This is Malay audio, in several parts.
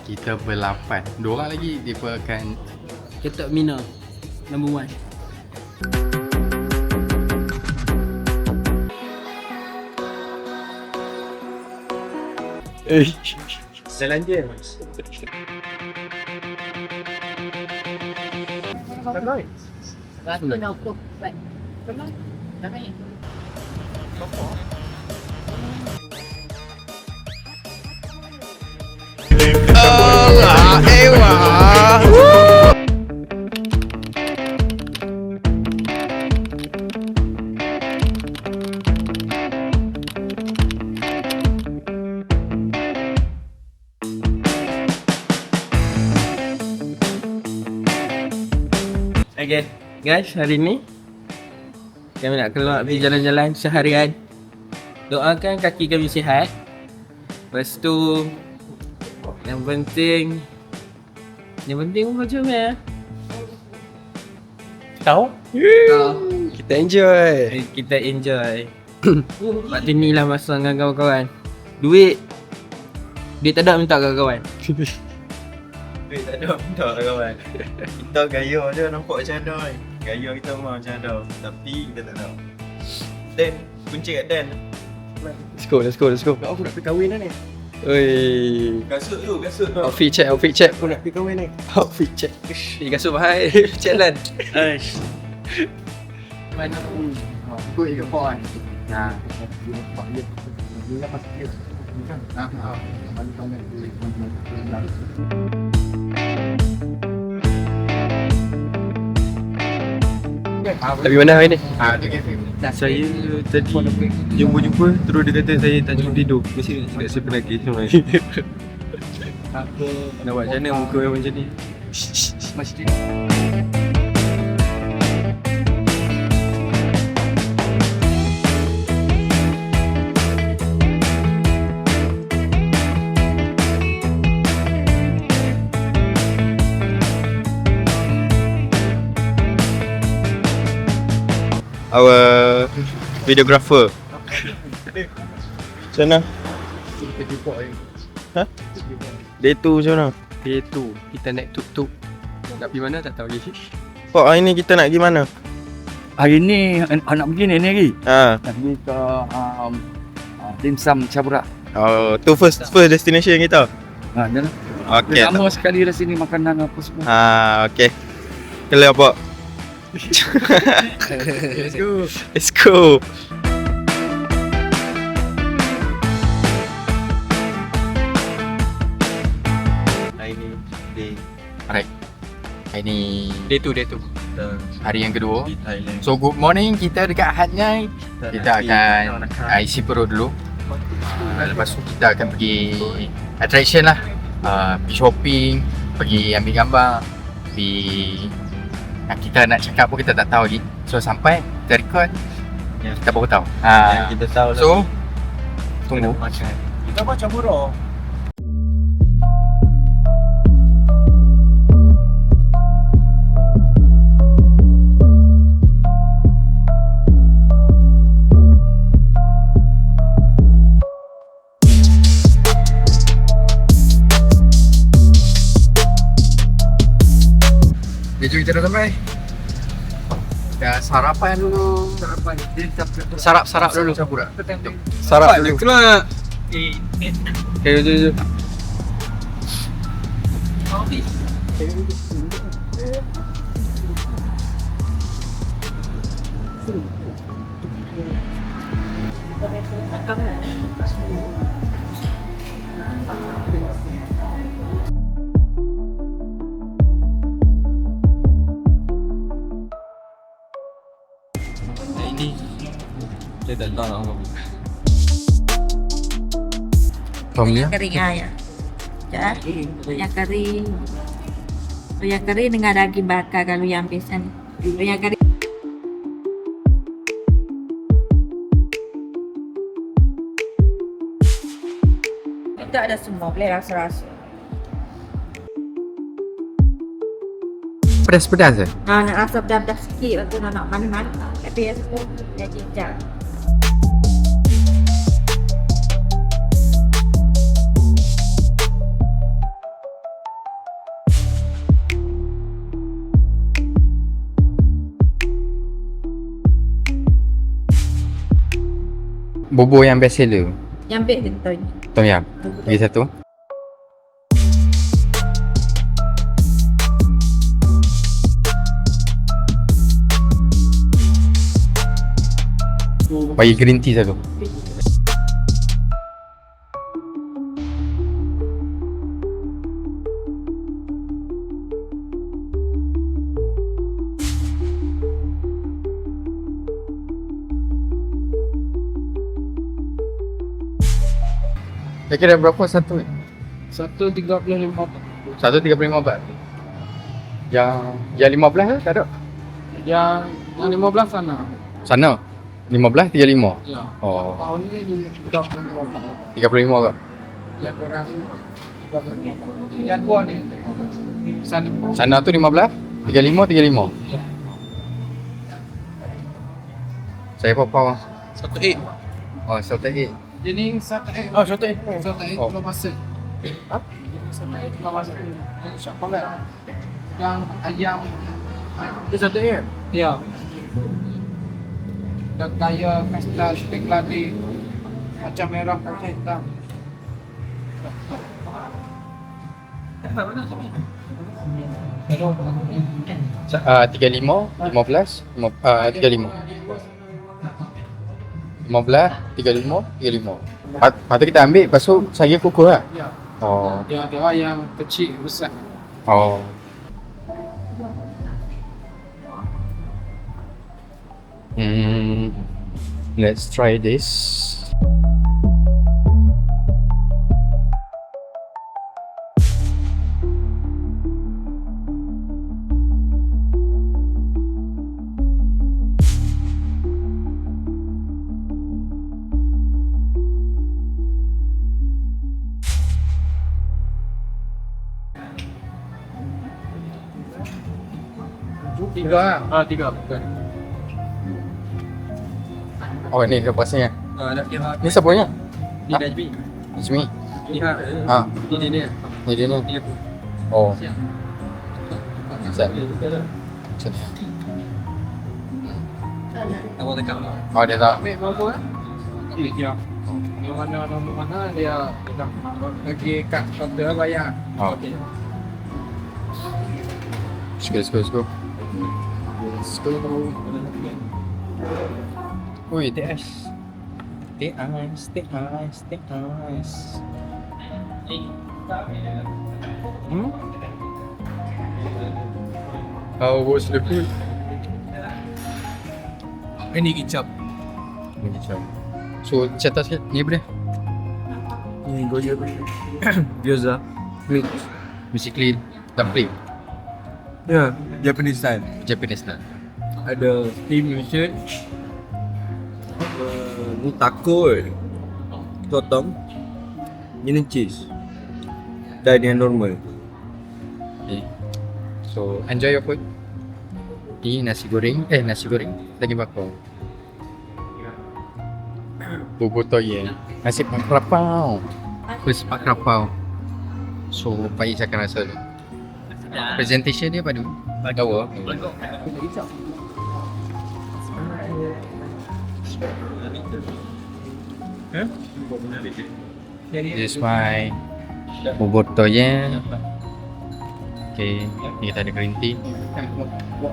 kita berlapan. Dua orang lagi dia akan Ketok Mina Number 1. Jalan je. Rasa nak ukur baik. Kenapa? Dah main. Okay guys, hari ni kami nak keluar pergi jalan-jalan seharian. Doakan kaki kami sihat. Lepas tu Yang penting macam mana? tahu. Kita enjoy. Kita enjoy. Waktu ni lah masa dengan kawan-kawan. Duit tak ada minta kawan-kawan. Duit tak ada, minta kawan. Kita gaya je nampak macam ada. Gaya kita memang macam ada. Tapi kita tak ada. Dan, kunci kat Dan. Let's go. Aku nak pergi kahwin dah ni. Oi. Kasut tu. Outfit check. Aku nak pergi kahwin ni. Outfit check. Kasut bahaya. Jalan. Aish. Mana pun ikut je kawan. Nah. Tapi mana hari ni? Tu kafe. Saya tadi jumpa terus dia kata saya tak cukup tidur. Mesti nak cakap saya penagih sebenarnya. Nak buat macam mana muka yang macam ni? Our videographer. Macam mana? Ha? Day 2 macam mana? Day tu kita naik tuk-tuk. Nak pergi mana tak tahu lagi. Pak, hari ni kita nak pergi mana? Hari ni nak pergi ni lagi. Ha. Nak pergi ke Dim Sum Cabura. Oh, tu first destination kita. Jalan. Okey. Lama sekali dah sini makanan apa semua. Ha, okey. Clear pak. Let's go. Hari ni day Hari ni Day tu. hari yang kedua. di Thailand. So good morning, kita dekat Hatnyai. Kita akan isi perut dulu. Lepas tu kita akan pergi attraction lah. Pergi shopping, pergi ambil gambar, kita nak cakap pun kita tak tahu lagi. So sampai kita record, kita baru tahu. Yang kita tahu lah. So tunggu. Kita macam murah. Jom kita dah sampai. Dah sarapan dulu. Sarap dulu. Sarap dulu. Keluar. Okay, jom. Ini saya tak tahu nak apa. Tomnya Kering ya. Ya. Yang kering. Yang kering dengan daging bakar kalau yang biasa ni. Yang kering. Itu ada semua, boleh rasa-rasa. pedas-pedas ke? Nak rasa pedas-pedas sikit, lepas tu nak manis-manis. Tapi yang tu, dia cincang. Bubur yang best seller. Yang best dia tahu. Tom Yam. Lagi satu. Bagi green tea satu. Kira berapa satu ni? 135 135 baht. Yang 15 tak ada? yang 15 sana. Sana 15 35. Ya. Oh, Tahun ni 35 35 ke? yang kurang. Yang dua ni sana. Sana tu 15, 35. Saya apa? Satu eight. Oh, satu eight. Jadi satu eight. Oh, satu eight. Oh. Belum masuk. Ha? Satu eight belum masuk. Siapa lah? Yang ayam. Itu satu eight. Ya. Dan kaya pesta steak ladi macam merah macam hitam. Hello. 35, 15, 35. 15, 35, 35. Lepas tu kita ambil, lepas tu saya kukus lah. Ya. Oh. Dia ada yang kecil besar. Oh. Let's try this. Tiga. Tiga. Bukan. Oh, ni lepasnya. Dah kira. Ni siapa punya? Ni dah jadi. Ismi. Ni ha. Ha, Ini dia. ni dia ni. Ni aku. Oh, Siap. siap. Macam ni. Awak tekan. Oh, dia tak. Ambil berapa kan? Ya. Yang mana dia dah bagi kad kaunter bayar. Oh. Okey. Let's go. Let's go. Ui, teh ais. Teh ais. How was the food? Ini kicap. Ni macam. So, cerita sikit. Ni apa dia? Ni goya gyoza. Basically, dumpling. Ya, Japanese style. Japanese lah. Ada steam mushroom, mutakor, sotong, ini cheese. Dan yang normal. Okay. So, enjoy your food. Ni nasi goreng. Nasi goreng. Daging bakar. Bubur toyen. Nasi pak rapau. First pak rapau. So, baik saya akan rasa dulu. Presentation dia pada tahu. This is my bubur toyen. Okay, ni kita ada green tea.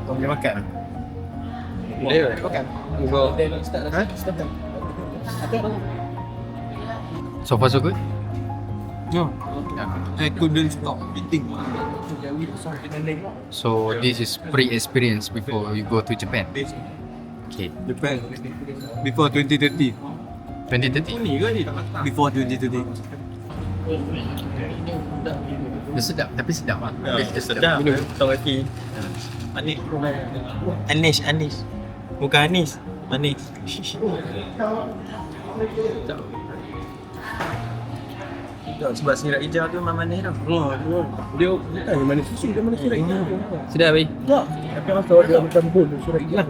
Boleh makan? Boleh makan. So far so good. No. I couldn't stop eating. So this is pre-experience before you go to Japan. Okay, Japan. Before 2030. 2030. Before 2030. Dia sedap, tapi sedap lah. Sedap. Tahu lagi. Manis. Anis. Bukan anis. Manis. Sebab sirap hijau tu memang manis tau. Dia bukan mana susu, dia mana surat hijau. Sudah baik. Tak. Tapi masa dia macam pun surat hijau.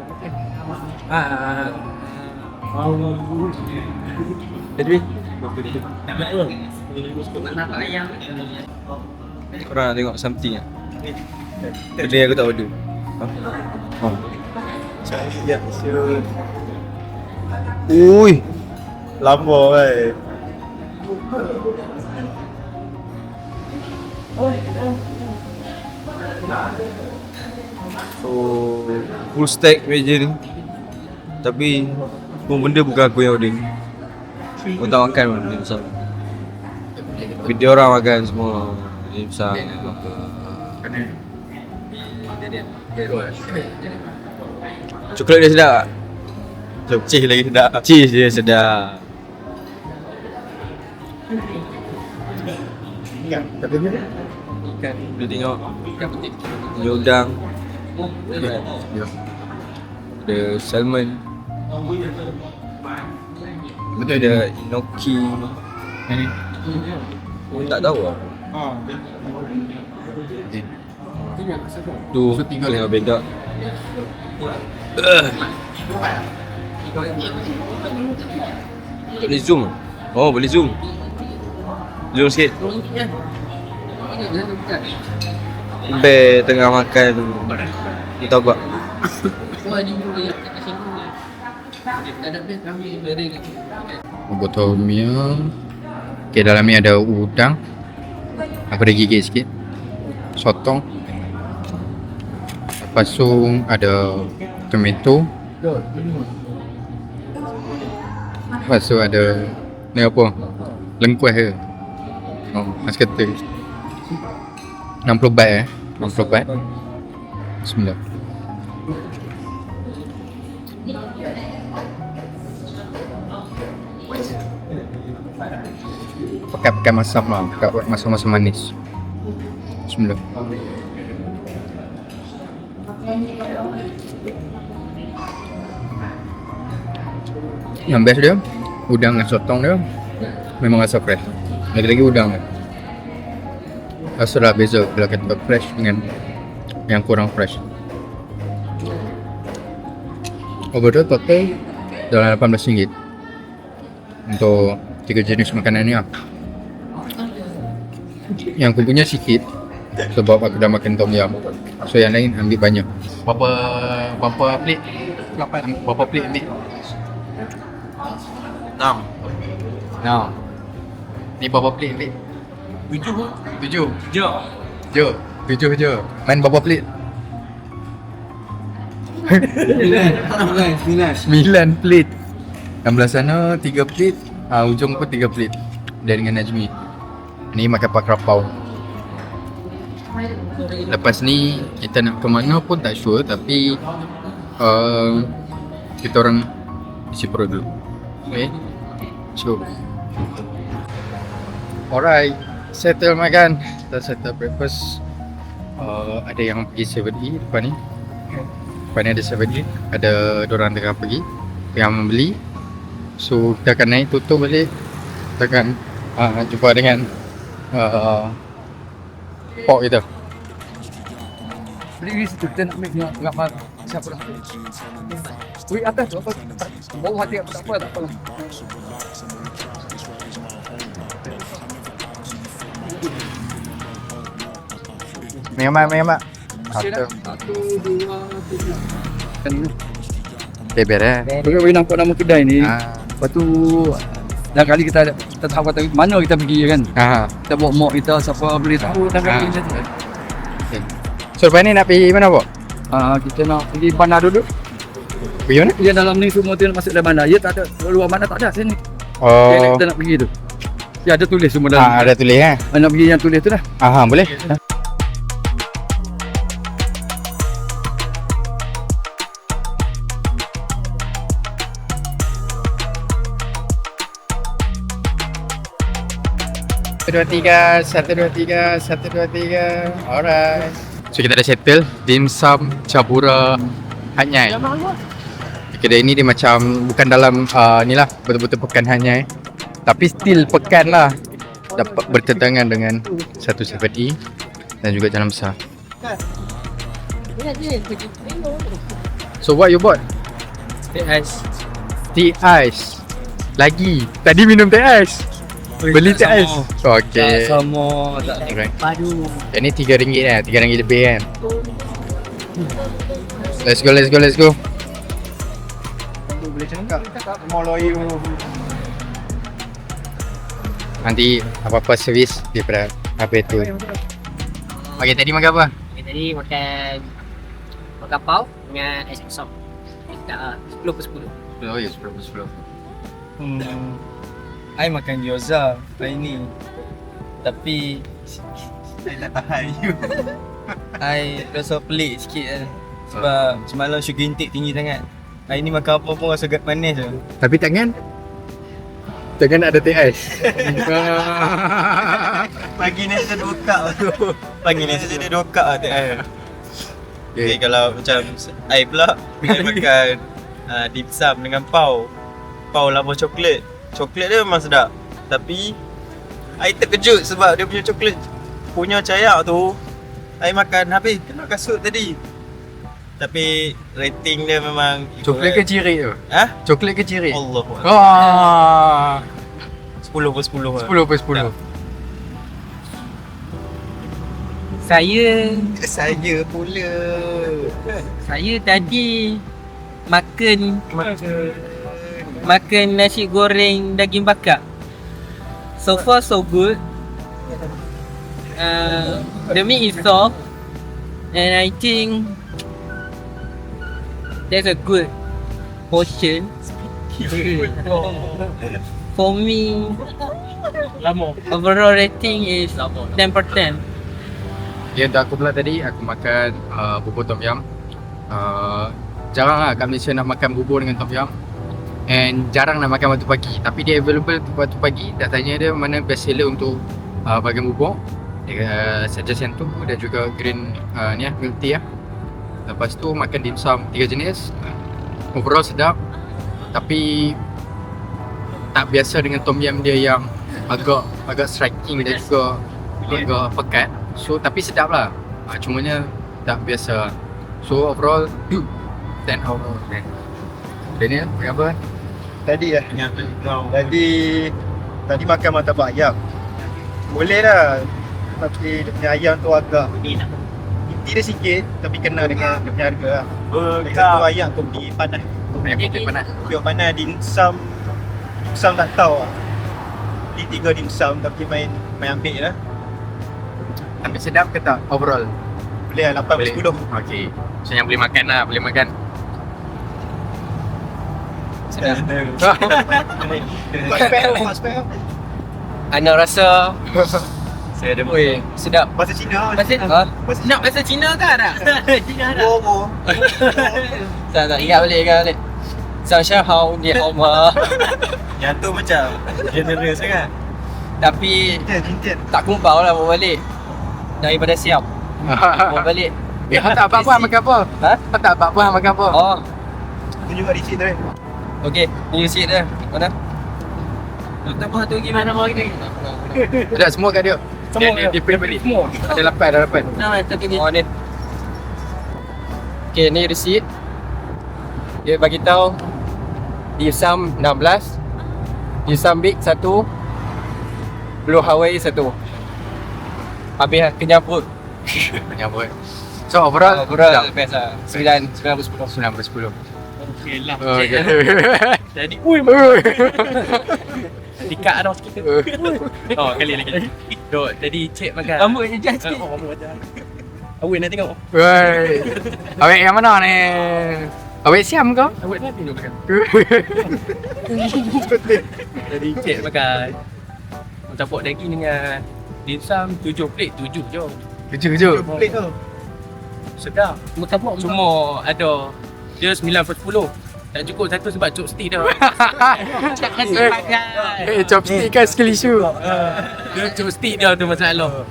Jadi Korang nak tengok something lah. Benda yang aku tak order. Ya, sure. Ui. Lama eh. So full stack meja ni. Tapi semua benda bukan aku yang ordering. Aku tak makan pun dia besar. Tapi dia orang makan semua. Dia besar. Coklat dia sedap tak? Cheese lagi sedap. Cheese dia sedap. Ikan. Dia tengok. Dia udang. Ada salmon. Betul Ada enoki. Ini. Tak tahu lah. Tu tiga tengok beda. Boleh zoom? Oh boleh zoom. Zoom sikit. Bear tengah makan mutabak. Botol mie. Okay, dalam ni ada udang. Aku dah gigit sikit. Sotong. Lepas tu ada tomato. Lepas tu ada ni apa? Lengkuas ke? Oh, mas kata 60 baht 60 baht. Bismillah. Pakai masam lah, pakai masam-masam manis. Bismillah. Yang best dia, udang dengan sotong dia memang rasa fresh. Lagi-lagi udang dia rasa dah beza bila kata fresh dengan yang kurang fresh. Overall total dalam RM18 untuk 3 jenis makanan ni lah. Yang aku punya sikit sebab aku dah makan tom yum, so yang lain ambil banyak. Berapa plate? 8. Berapa plate ambil? 6. Ni berapa plate ambil? 7. 7 je. Main berapa plate? 9 plate. Yang belah sana 3 plate. Ujung pun 3 plate. Dan dengan Najmi. Ni makan pak rapau. Lepas ni kita nak ke mana pun tak sure, tapi kita orang isi perut dulu. Okay, so alright, settle makan. Kita settle breakfast. Ada yang pergi 7E depan ni. Depan ni ada 7E. Ada dorang tengah pergi, tengah membeli. So kita akan naik tutup balik. Kita akan jumpa dengan pok kita. Beli di situ, kita nak make nak siapa dah. Wih, atas tu apa? Bawah hati apa, tak apa lah. Mak. Satu, dua, tiga. Beber eh. Bagi nampak nama kedai ni. Lepas tu dah kali kita tahu kata mana kita pergi kan. Kita bawa mak kita, siapa boleh tahu dah kali ni. Okay. So lepas ni nak pergi mana Pok? Kita nak pergi bandar dulu. Pergi mana? Dia dalam ni semua tu nak masuk dalam bandar. Ya tak ada, luar bandar tak ada sini. Oh. Kita nak pergi tu. Ya ada tulis semua dalam. Ada tulis eh? Nak pergi yang tulis tu dah. Boleh. Satu, dua, tiga. Alright. So kita dah settle dim sum Chapura Hat-Nyai. Kedai ni dia macam bukan dalam ni lah, betul-betul pekan Hat-Nyai, tapi still pekan lah. Dapat bertentangan dengan satu 7E dan juga Jalan Besar. So what you bought? Teh ais. Tea ice. Lagi. Tadi minum teh ice. Beli teh ais. Okay. Sama tak Alright. Yang ni RM3 lah, RM3 lebih kan. Let's go. Boleh cakap mau lawyer. Nanti apa-apa servis daripada apa itu. Okay, tadi makan apa? Tadi makan pau dengan ais kosong. Tak 10 per 10. Oh ya, 10. I makan gyoza hari ni. Tapi saya tak tahan you. I rasa pelik sikit kan. Sebab semalam sugar intake tinggi sangat. Hari ni makan apa pun rasa manis je. Tapi tangan ada teh ais. Pagi ni saya 2 cup tu. Pagi ni saya ada 2 cup teh ais. Okay, kalau macam I pula I makan dim sum dengan pau lava coklat. Coklat dia memang sedap. Tapi I terkejut sebab dia punya coklat punya cayak tu I makan habis kena kasut tadi. Tapi rating dia memang Coklat ke ciri tu? Ha? Coklat ke ciri? Allah. Wah. 10 per 10 lah. 10 per 10. Saya pula. Saya tadi makan nasi goreng daging bakar. So far so good. The meat is soft and I think that's a good portion. For me, overall rating is 10 per 10. Ya, untuk aku pula tadi aku makan bubur tom yum. Jarang lah kat Malaysia nak makan bubur dengan tom yum. And jarang nak makan waktu pagi. Tapi dia available waktu pagi. Dah tanya dia mana best seller untuk bagian bubur. Dia suggest yang tu dan juga green ni lah, milk tea lah. Lepas tu makan dim sum 3 jenis. Overall sedap. Tapi tak biasa dengan tom yum dia yang agak striking dan juga agak pekat. So tapi sedap lah. Cumanya tak biasa. So overall 10 out of 10. Daniel, makan apa? Tadi lah. Tadi makan martabak ayam. Boleh lah. Tapi dia punya ayam tu agak inti dia sikit tapi kena dengan dia punya harga lah. Satu ayam tu di panas. Ayam putih panas. Dia panas dim sum tak tahu lah. Di 3 dim sum tapi main ambil lah. Tapi sedap ke tak overall? Boleh lah 8 per 10. Okay. So yang boleh makan lah, boleh makan. Sedap. Anak rasa Saya ada oi, sedap. bahasa Cina. Nak bahasa Cina ke Arab? Cina Arab. Oh. Tak ingat balik. 上下好，你好吗？ Yang tu macam generous sangat. Tapi Tintin. tak kumpau lah bawa balik. Daripada siap. Bawa balik. Tak apa-apa makan apa? Ha? Tak apa-apa makan apa? Oh, Tunjuk kat receipt tu kan. okey. Ni receipt dia. Mana? Tak apa tu gimana mau kita? Ada semua kat dia. Dia print balik. Semua. Ada 8. Nah, tapi Oh ni. Okey, ni receipt. Dia bagi tahu dim sum 16, dim sum big 1, Blue Hawaii 1. Habis lah, kenyang perut. Menyambut. So overall Overall best lah. 9 per 10. 9 per 10. okey lah. Okay. Jadi Dikat dah sikit. oh kali lagi. Dok, tadi cik makan. Rambutnya just sikit. Awak nak tengok. Woi. Awak yang mana ni? Awak siam kau? Awak nak tengok makan. Tadi cik makan campur daging dengan dim sum 7 plate 7 je. Kejut. Plate tu. Sedap. Cuma ada dia 9 per 10. Tak cukup satu sebab chopstick dah. Tak kasi pakai. Chopstick kan skill issue. Dia chopstick dia tu masalah.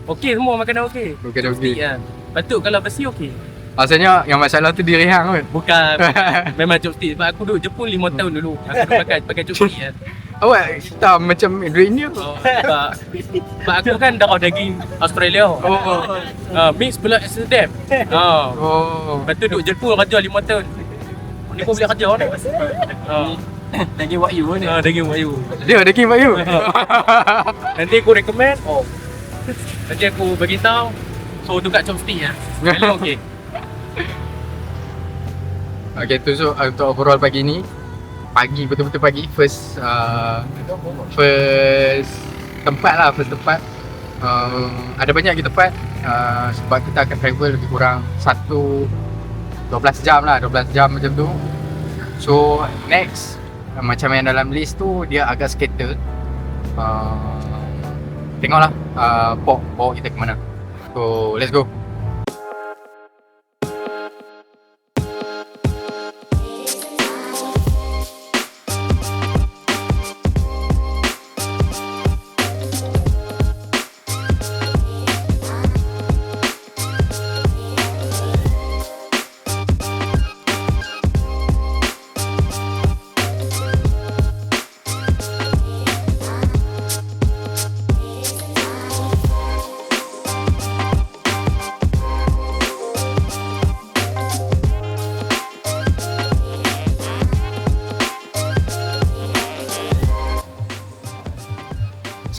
Okey semua makanan okey. Bukan Chopstick okey. kan. Patut kalau besi okey. Asalnya yang masalah tu di Rehang kan. Bukan. Memang chopstick sebab aku duduk Jepun 5 tahun dulu. Aku pakai chopstick kan. Awak hitam macam duit India. Sebab aku kan darah daging Australia. Mix pula Amsterdam. Oh. Lepas tu duduk Jepun kerja 5 tahun. Ni pun boleh kerja ni. Daging wagyu ni. Daging wagyu. Dia daging bayu. Nanti aku recommend. Nanti aku bagi tahu. So tu kat chopstick ya. Kalau okey. Okay, tu so untuk overall pagi ni pagi, betul-betul pagi. First tempat lah, first tempat. Ada banyak lagi tempat, sebab kita akan travel lebih kurang 12 jam lah, 12 jam macam tu. So next, macam yang dalam list tu, dia agak skater. Tengoklah Pok bawa kita ke mana. So let's go.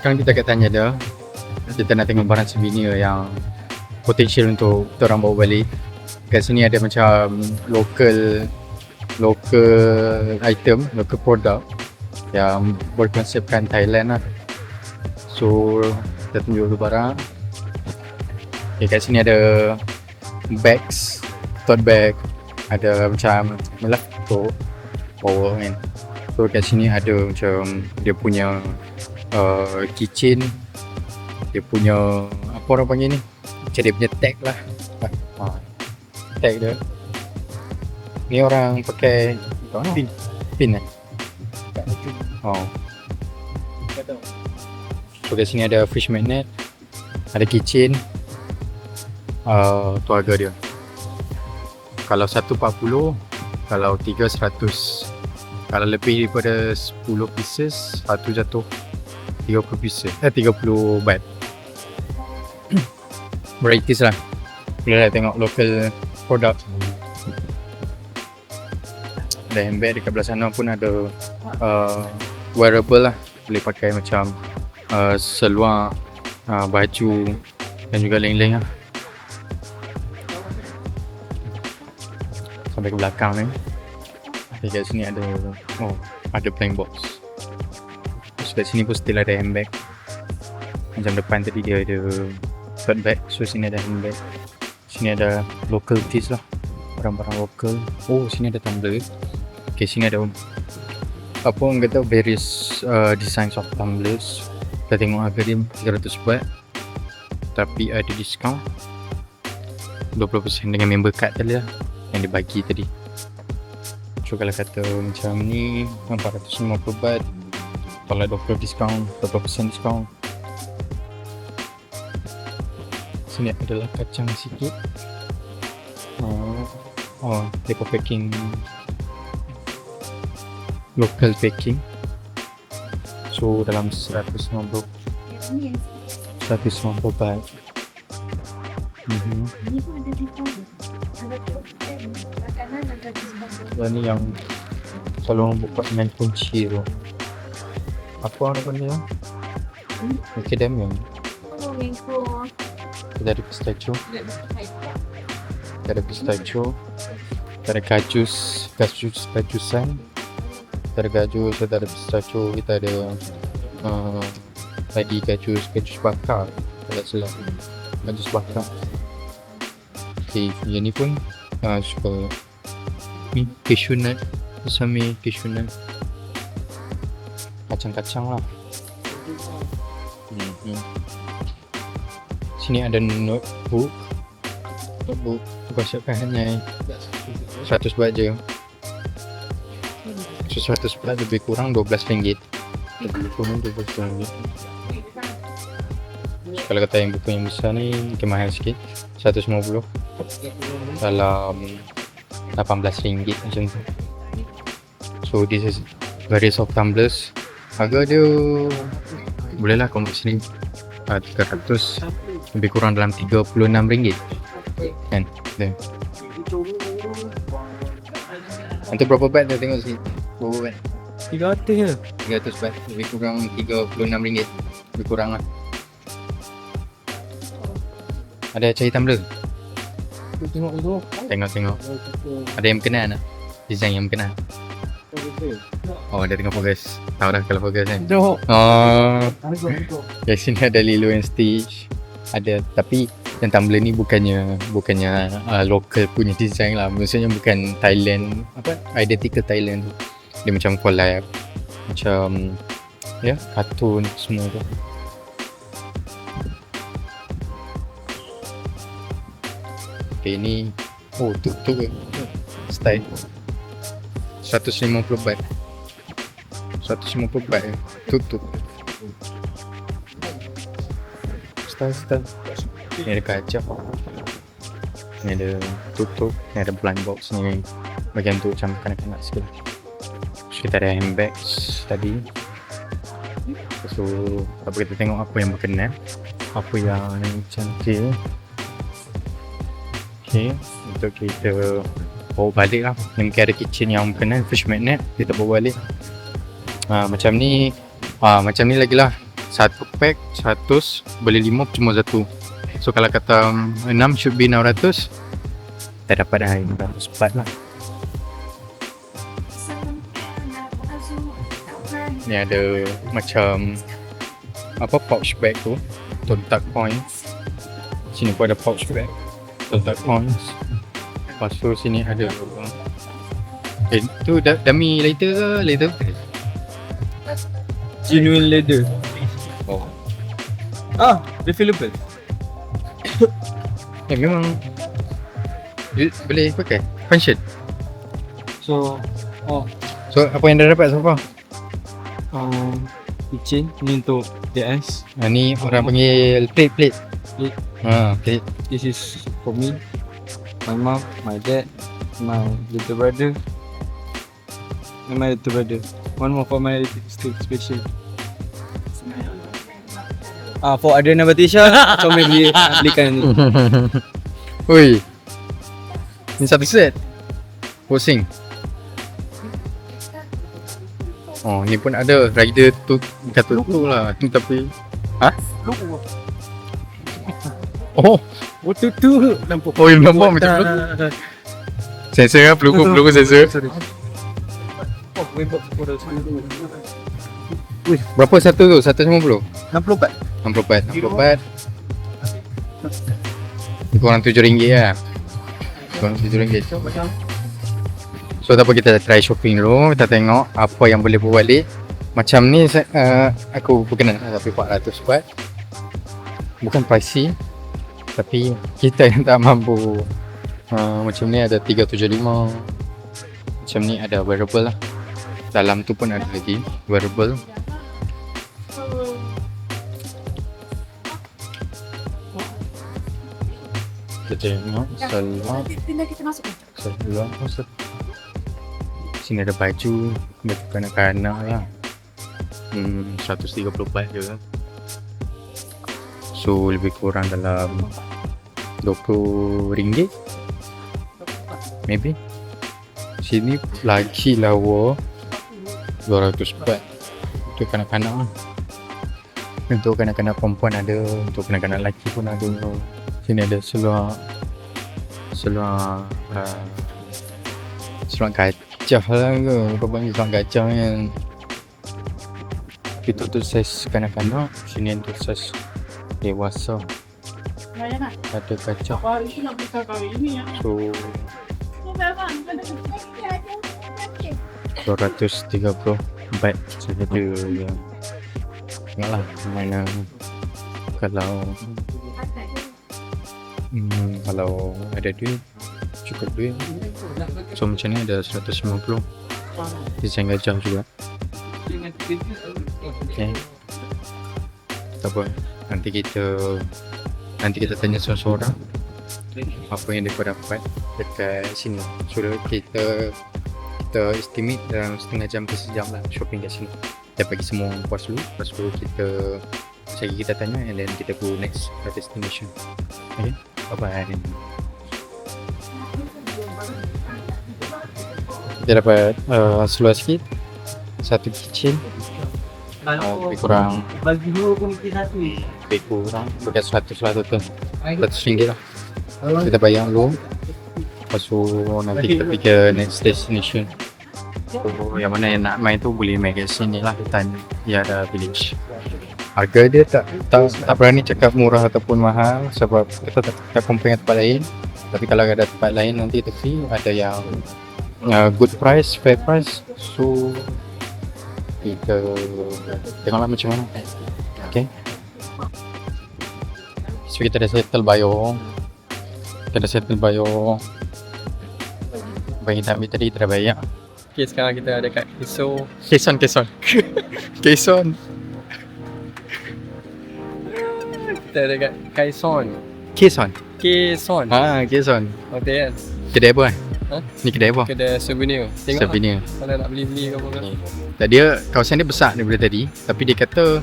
Sekarang kita akan tanya dia. Kita nak tengok barang souvenir yang potential untuk kita orang bawa balik. Kat sini ada macam local item, local product yang berkonsepkan Thailand lah. So kita tunjuk dulu barang. Okay, kat sini ada bags, tote bag, ada macam lah tu power kan. So kat sini ada macam dia punya keychain, dia punya apa orang panggil ni, macam dia punya tag lah, tag dia ni orang pakai pin eh. So kat sini ada fish magnet, ada keychain. Tu harga dia, kalau 140, kalau 3 100, kalau lebih daripada 10 pieces satu jatuh 30 pieces, 30 baht. Varieties lah, boleh lah tengok local product. Ada handbag dekat belah sana pun ada, wearable lah, boleh pakai macam seluar, baju dan juga lain-lain lah. Sampai ke belakang ni. Okay, kat sini ada ada blank box. So kat sini pun still ada handbag. Macam depan tadi dia ada tote bag. So sini ada handbag. Sini ada local teas lah, barang-barang lokal. Oh, sini ada tumbler. Okay, sini ada apa orang kata various designs of tumblers. Kita tengok harga dia 300 baht, tapi ada discount 20% dengan member card tadi lah yang dia bagi tadi. So kalau kata macam ni 450 baht, kalau 20% discount, 20% discount. Sini adalah kacang sikit. Paper packing, local packing. So dalam 150 baht. Dan ni yang selalu orang buka dengan kunci tu. Apa orang panggil tu? Macadamia. Kita ada pistachio. Kita ada pistachio. Kita ada kajusan. Kita ada gajus, kita ada pistachio, kita ada tadi gajus bakar. Tak salah. Gajus bakar. Okay, yang ni pun suka ni cashew nut, sesame cashew nut, kacang-kacang lah. Sini ada notebook konsepkan hanya 100 baht je. So 100 baht lebih kurang RM12. Lebih kurang RM12. Kalau kata yang buku yang besar ni mungkin mahal sikit, 150. Dalam RM18 macam tu. So this is various of tumblers. Harga dia boleh lah convert sini 300, lebih kurang dalam RM36 kan. Nanti berapa baht dah tengok sini? Berapa baht? 300 je. 300 baht, lebih kurang RM36, lebih kurang lah. Ada cari tumbler? Tengok dulu. Tengok. Ada yang berkenan tak? Design yang berkenan? Oh, dia tengah fokus. Tahu dah kalau fokus kan. Jom. Oh. Kat sini ada Lilo and Stitch. Ada, tapi yang Tumblr ni bukannya local punya design lah. Maksudnya bukan Thailand, identical Thailand. Dia macam collab. Macam ya, kartun semua tu. Okay, ni tuk-tuk ke? Style 150 baht. 150 baht je. Tuk-tuk. Style. Ni ada kaca. Ni ada tuk-tuk. Ni ada blind box ni. Bagian tu macam kanak-kanak sikit. So, kita ada handbags tadi. So, apa kita tengok apa yang berkenan. Apa yang cantik. Okay, untuk kita bawa balik lah. Mungkin ada kitchen yang berkenan, fish magnet, kita bawa balik. Macam ni lagi lah. Satu pack 100, beli 5 cuma satu. So kalau kata 6 should be 600. Kita dapat dah 500 baht lah. Ni ada macam pouch bag tu, tontak coins. Sini pun ada pouch bag, tontak coins. Lepas tu sini ada tu dummy lighter ke? Lighter Genuine leather. oh. Refillable. Memang boleh pakai function. So, So apa yang dah dapat so far? kitchen ni untuk DS. Ni orang panggil plate. Plate. Plate. This is for me, my mom, my dad, my little brother, and my little brother. One more for my still special. For Adrian Batisha, so belikan ni. Oi. Ni satu set. Pusing. Oh, ni pun ada rider tu, bukan tu lah. Tu tapi Oh, tu nampak. oh, nampak macam tu. Sensor lah, peluru sensor. Berapa satu tu? 150? 60 baht. 60 baht. Kurang RM7 lah. Kurang RM7. So tak apa, kita try shopping dulu. Kita tengok apa yang boleh bawa balik. Macam ni aku berkenan, tapi 400 baht. Bukan pricey, tapi kita yang tak mampu. Macam ni ada 375. Macam ni ada wearable lah. Dalam tu pun ada lagi wearable. Kita tengok seluar. Sini ada baju kanak-kanak lah. 130 baht je lah. So lebih kurang dalam RM20 maybe. Sini lagi lawa 200 baht. Untuk kanak-kanak lah. Untuk kanak-kanak perempuan ada, untuk kanak-kanak lelaki pun ada. Sini ada seluar gajah lah ke, kau panggil seluar gajah kan. Itu tu saiz kanak-kanak, sini untuk saiz dewasa. Ada gajah. So 230 baht saja dia. Tengoklah mana kalau ada duit, cukup duit. So macam ni ada 150. Desain gajah juga. Okay. Tak apa, nanti kita tanya seorang-seorang apa yang mereka dapat dekat sini. So kita estimate dalam setengah jam ke sejam lah shopping kat sini. Kita bagi semua puas dulu, lepas tu kita tanya and then kita go next destination. Okay, bye-bye. Kita dapat seluar sikit, satu kitchen, lebih kurang bukan 100 lah tu, RM100 lah. Kita bayar dulu, lepas tu nanti kita pergi ke next destination. So yang mana yang nak main tu boleh main kat sini lah, hutan Yara Village. Harga dia tak berani cakap murah ataupun mahal sebab kita tak compare dengan tempat lain. Tapi kalau ada tempat lain nanti tepi ada yang good price, fair price. So kita tengoklah macam mana. Okay. So kita dah settle bio. Bayi tak ambil tadi kita dah bayar. Okay, sekarang kita ada kat Keso. Keson Kita ada kat Kaison. Keson Keson. Keson Hotel kan? kedai apa kan? Ha? Ni kedai apa? Kedai souvenir. Tengok Souvenir. kalau nak beli-beli ke apa kan. Tak, dia kawasan dia besar daripada tadi. Tapi dia kata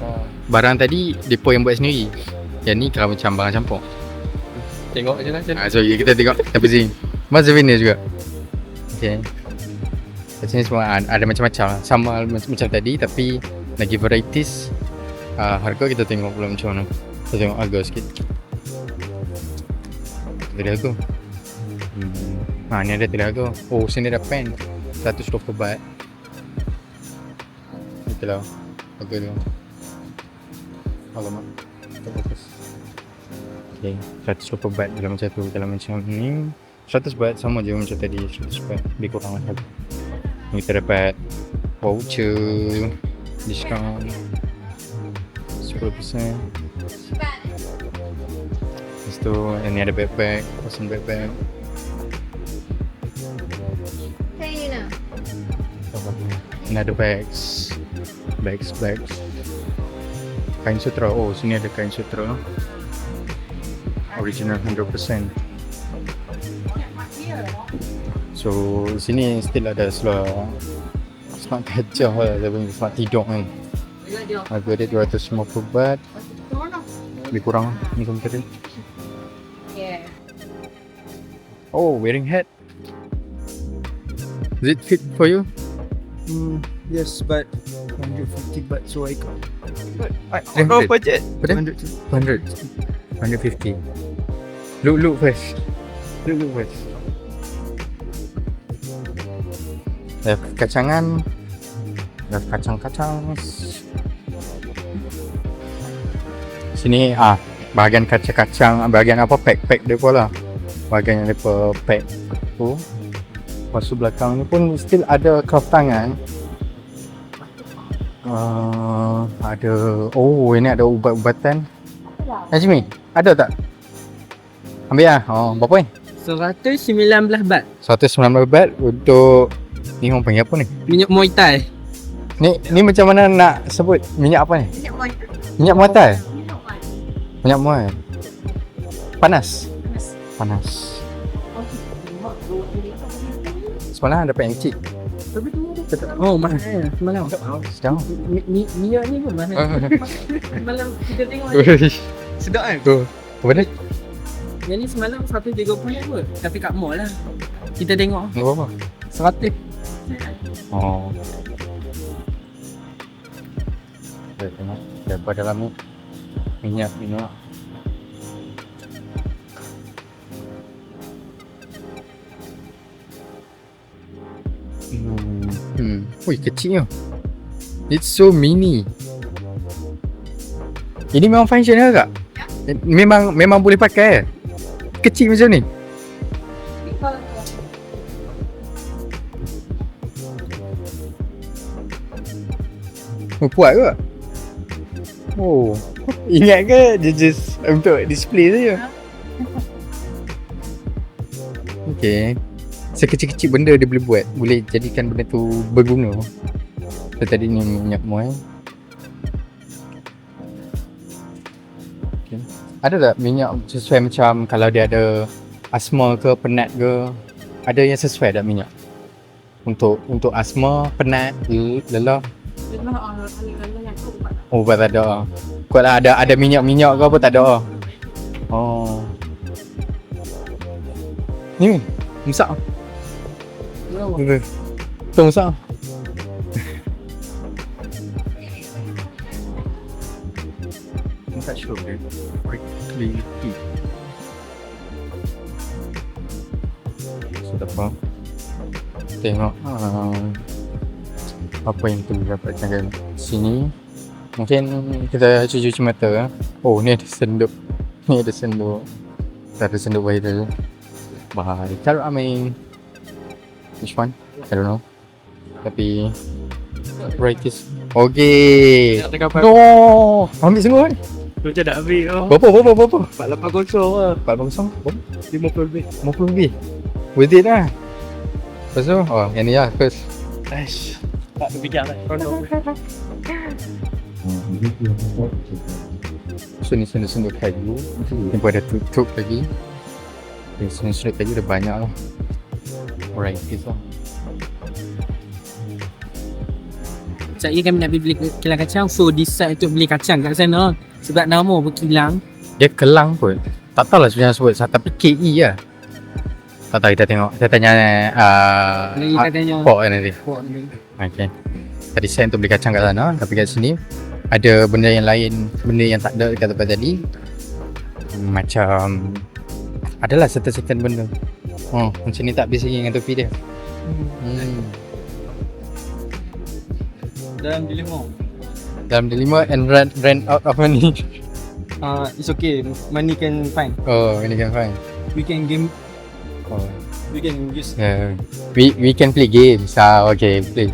barang tadi depo yang buat sendiri. Yang ni kalau macam barang campur. Tengok je lah macam mana. So kita tengok sampai sini. Mas souvenir juga. Okay. Kat sini semua ada macam-macam lah. Sama macam tadi tapi lagi varieties. Harga kita tengok pula macam mana. Kita tengok harga sikit. Tadi harga. Ni ada tadi harga. Oh, sini ada pen 120 baht. Itulah harga dia. Alamak, tak fokus. Okay, 120 baht dalam macam tu. Dalam macam ni 100 baht sama je macam tadi. 100 baht lebih kurang lah. Kita dapat voucher, diskaun 10%. Lepas tu yang ni ada backpack, custom backpack. Ini ada bags. Kain sutra. Oh, sini ada kain sutra. Original 100%. So, sini still ada smart gajah lah. Dia punya smart tidur kan. Harga dia 250 baht. Lebih kurang ni komputer dia. Oh, wearing hat. Is it fit for you? Yes, but 150 baht so I can't. Out of budget. 100. 150. Look first. Look first. Kacangan. Kacang-kacang. Sini bahagian kacang-kacang, bahagian apa pack dia pula. Bahagian yang depa pack tu. Lepas tu belakang ni pun still ada craft tangan. Ada ini ada ubat-ubatan. Najmi, ada tak? Ambil lah. Berapa ni? 119 baht. 119 baht untuk ni orang panggil apa ni? Minyak Muay Thai. Ni macam mana nak sebut minyak apa ni? Minyak Muay Thai. Minyak Muay. Panas. Semalam dapat yang kecil. Oh, mahal semalam. Sedang. Minyak ni pun mahal. Semalam kita tengok Sedap kan? Tu. Apa dia? yang ni semalam 130 kot. Tapi kat mall lah. Kita tengok Berapa? 100. Oh. Kita tengok daripada dalam ni minyak. Ui, kecilnya. It's so mini. Ini memang functional tak? Memang boleh pakai. Kecil macam ni. Puas ke? Oh, ingat ke dia just untuk display saja? Okay. Sekecil-kecil benda dia boleh buat. Boleh jadikan benda tu berguna. So, tadi ni minyak muai. Okay. Ada tak minyak sesuai macam kalau dia ada asma ke, penat ke? Ada yang sesuai tak minyak? Untuk asma, penat, lelah? Oh, tak ada. Kuat lah ada minyak-minyak ke apa tak ada. Oh. Ni masak. Tu masak. I'm not sure. Quickly eat. Sudah apa? Tengok. apa yang kita boleh dapatkan kat sini. Mungkin kita cuci mata. Oh, ni ada senduk. Ni ada senduk. Tak ada senduk viral. By Carrot Amin. Which one? I don't know. Tapi varieties. Okay. No. Ambil semua kan? Tu je dah habis. Berapa? 480 lah. 400? 50 lebih. 50 lebih. Worth it lah. Lepas tu, yang ni lah first. Aish. Tak terfikir lah. Kono. So ni senduk-senduk kayu. Ni pun ada tutup lagi. Ni senduk-senduk kayu dah banyak lah. Varieties lah. Saya kami nak pergi beli kilang kacang, so decide untuk beli kacang kat sana. Sebab nama pun kilang. Dia kelang pun. Tak tahulah sebenarnya sebut tapi KE lah. Tak tahu, kita tengok. Kita tanya Kita tanya Pok nanti. Pok ni. Okay. Tadi saya untuk beli kacang kat sana, tapi kat sini ada benda yang lain, benda yang tak ada dekat tempat tadi. Macam adalah certain benda. Macam ni tak habis lagi dengan topi dia. Dalam dilema. Dalam dilema and ran out of money. It's okay. Money can find. Oh, ini kan fine. We can game. Oh. We can use. Yeah. We can play games. Okay, play.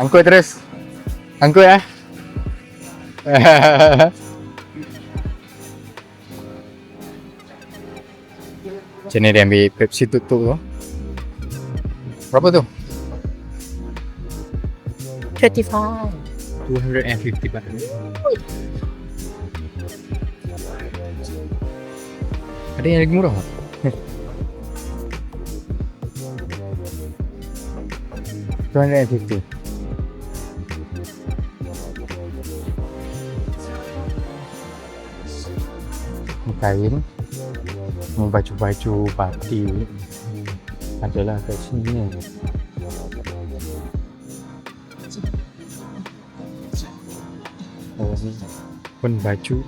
Angkut terus. Angkut ah. Macam ni dia ambil Pepsi tutup tu. Berapa tu? 35. 250 baht. Ada yang lagi murah tak? $250. Kain, baju-baju batik adalah kat sini. Oh, ni pun baju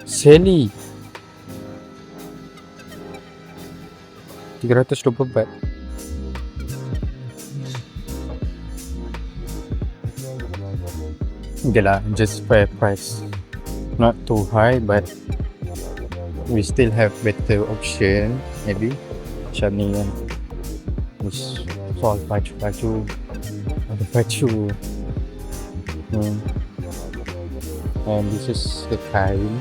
Sally 320 baht. Itulah just fair price, not too high but we still have better option maybe. Macam ni kan, this soal baju-baju, ada baju and this is the kain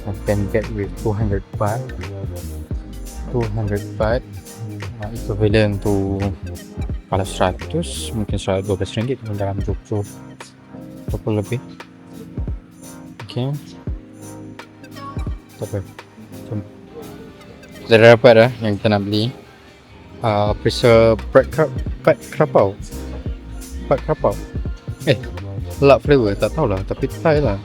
I can get with 200 baht. 200 baht equivalent to kalau 100 mungkin 112 ringgit dalam 20 lebih. Okay, tak apa. Kita dah dapat dah yang kita nak beli. Perisa Pat Krapau. Lap flavor tak tahulah tapi Thai lah.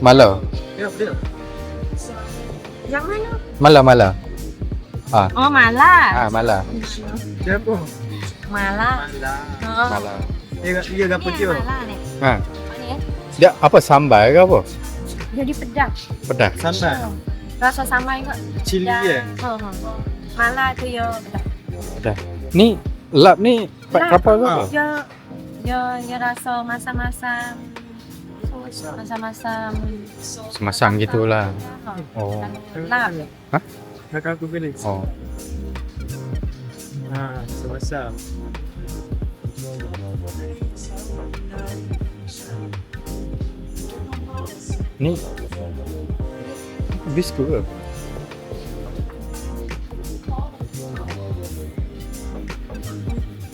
Mala. Yang mana? Mala. Oh, mala. Mala. Siapa? Mala. Oh. Mala. Dia apa Ni dia? mala ni. Ni Dia apa sambal ke apa? jadi pedas. Pedas. Sambal. Rasa sambal juga. Cili Dan- ya? Mala tu ya pedas. Pedas. Ni lap ni Pat Krapau ke apa? Dia rasa masam-masam. Masam-masam. Semasam gitulah. Oh. Lap. Kakak aku pilih. Oh. Sama-sama. Ni biskut ke?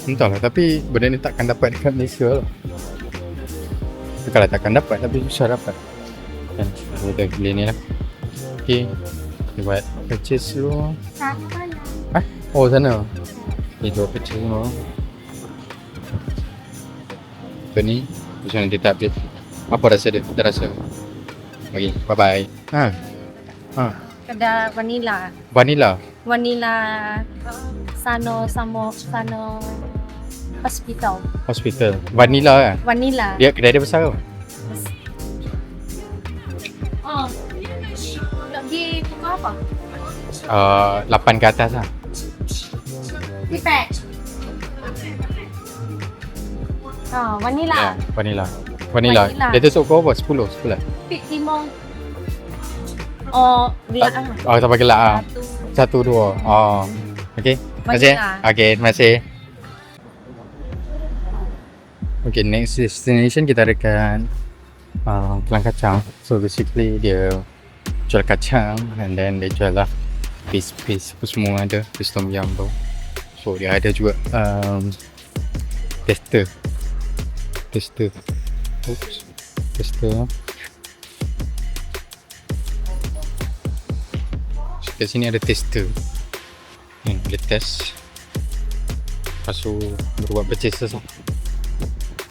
Entahlah, tapi benda ni takkan dapat dekat Malaysia lah. Kalau takkan dapat, tapi susah dapat. Kan, kita beli ni lah. Okay, kita buat purchase dulu. Oh, sana. Okay, kita buat purchase dulu. Apa ni? Macam mana kita update? Apa rasa dia? Kita rasa. Okay, bye-bye. Kedai vanilla. Vanilla. Sano hospital. Vanilla kan? Vanilla. Dia kedai dia besar ke? Oh. Nak pergi apa? 8 ke atas lah. Pipet. Vanilla. Vanilla. Vanilla. Dia tutup kau apa? 10? 10? Pit limau. Oh, gelak lah. Oh, tak pakai gelak lah. 1, 2. Oh. Okay. Terima kasih. Vanilla. Okay, terima kasih. Okay, next destination kita dekat Kelang Kacang. So basically dia jual kacang and then dia jual lah paste apa semua ada. Paste tom yum tu. So dia ada juga tester. Oops. Tester. So, kat sini ada tester. Boleh test. Lepas tu baru buat purchases lah.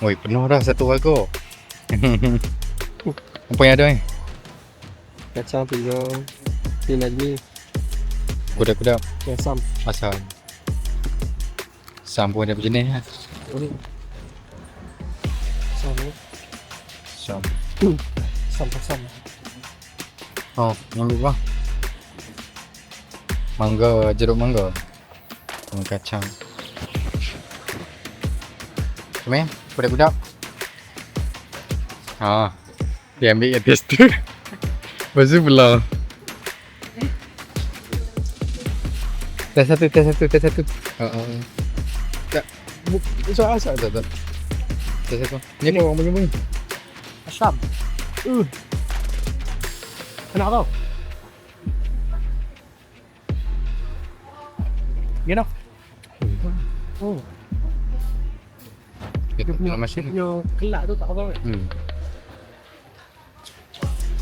Oi, penuh dah satu warga. Apa yang ada ni? Kacang 3 Najmi Kuda-kuda. Asam Asam. Asam pun ada berjenis lah. Asam. Asam Oh, yang berapa? Mangga, jeruk mangga. Kacang. Macam mana? Kuda-kuda. Dia ambil yang tester. Lepas tu pula. Test satu. Tak. Soal asal tak. Test satu. Ni apa orang bunyi? Asam. Enak tau. Gimana? Dia punya mesin. Punya kelak tu tak apa.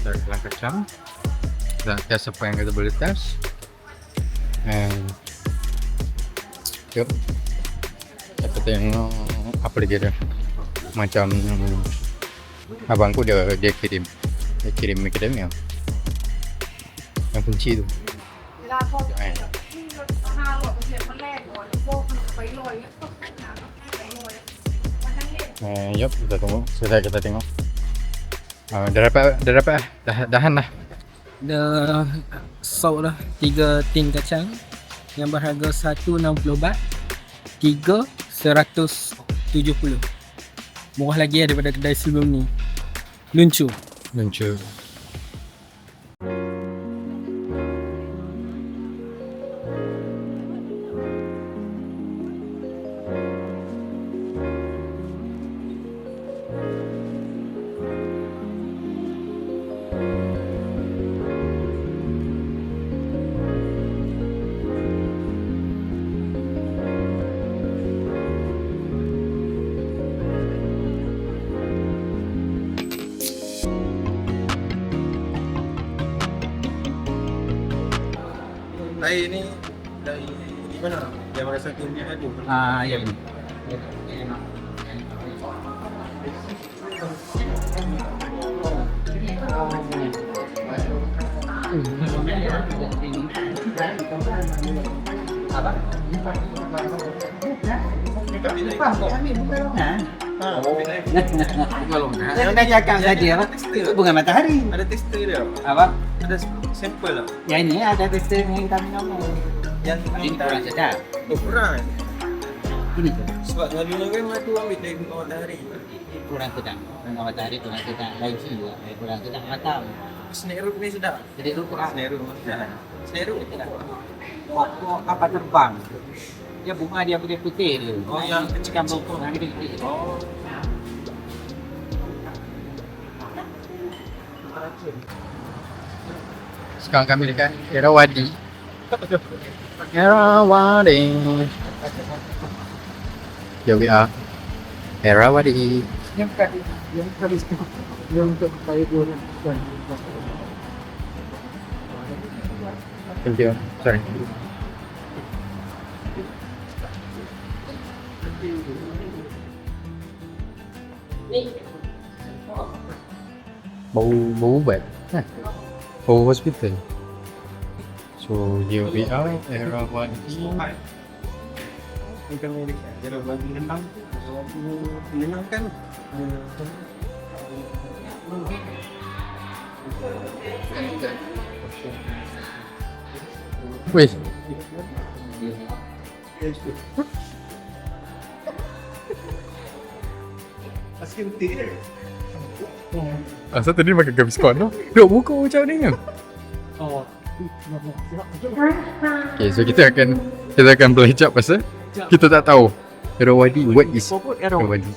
Dari Kelang Kacang. Dan test apa yang kita boleh test. And yuk. Kita tengok apa lagi ada. Macam abangku dia kirim macadamia. Yang kunci tu. Yup, kita tunggu. Sudah kita tengok. Dah dapat dahan lah. Dah salt lah 3 tin kacang yang berharga 160 baht. 3 170. Murah lagi daripada kedai sebelum ni. Luncur. Air ni dari mana? Yang mana satu ni ada. Ya. Yang dah cakap tadi apa? Itu bunga matahari. Ada tester dia. Apa? Ada sampel lah. Yang ini ada tester yang kita minum. Yang Ini kurang sedap. kurang. Ini Sebab selalunya kan madu ambil dari bunga matahari. kurang sedap. Bunga matahari kurang sedap. Lagi juga kurang sedap matang. Snake root ni sedap. Jadi itu kurang. Snake root. Snake root sedap. Pokok apa terbang. Dia bunga dia putih-putih dia. Oh, yang kecil-kecil. Pokok yang kecil. Oh. Sekarang kami dekat Erawadi. Erawadi. Here we are. Erawadi. Thank you. Sorry. Bau ubat. Bau hospital. So here we are, Erawadi. Ini kami dekat Erawadi Nenang. Menyenangkan. Wih. Asal tadi makan Gaviscon tu? Duk buka macam ni kan? Okay, so kita akan belajar pasal kita tak tahu Erawadi, what is Erawadi?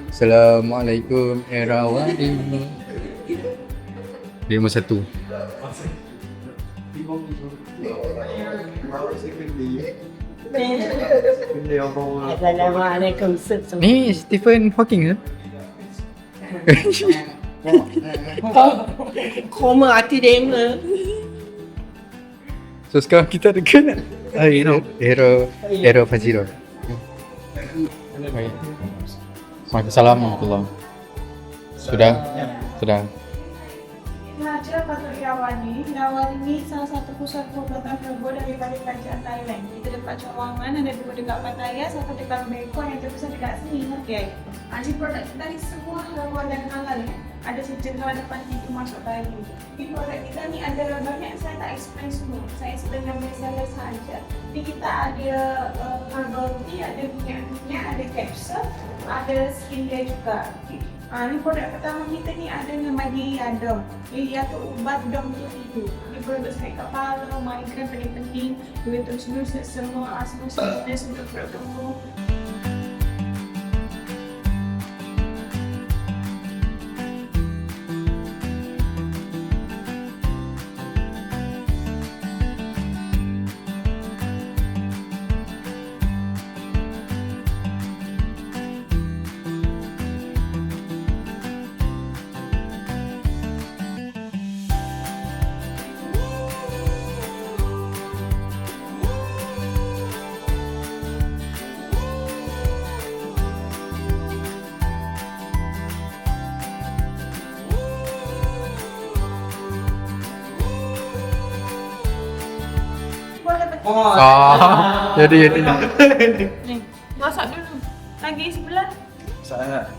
Assalamualaikum Erawadi. 51. Assalamualaikum. Ni Stephen Hawking ke? Koma hati dengar. So sekarang kita ada kena Hero Faziro. Waalaikumsalam warahmatullahi. Sudah. Belajar patut Erawadi. Erawadi ni salah satu pusat pengobatan herbal daripada kerajaan Thailand. Kita dekat Cawangan, ada 2 dekat Pattaya, 1 dekat Mekong, yang terbesar dekat sini. Okay. Ini produk kita ni semua herbal dan halal. Ada sejenis depan itu masuk tadi. Di produk kita ni ada banyak, saya tak explain semua. Saya sedang bestseller sahaja. Jadi kita ada herbal tea, ada minyak, ada capsule, ada skincare juga. Ni produk pertama kita ni ada nama dia Yadom. Dia tu ubat dom tu tidur. Dia produk sakit kepala, migraine penting-penting, duit terus-menerus, semua asma sinus untuk perut tumbuh. Jadi. Ni, masak dulu. Lagi sebelah. Sangat.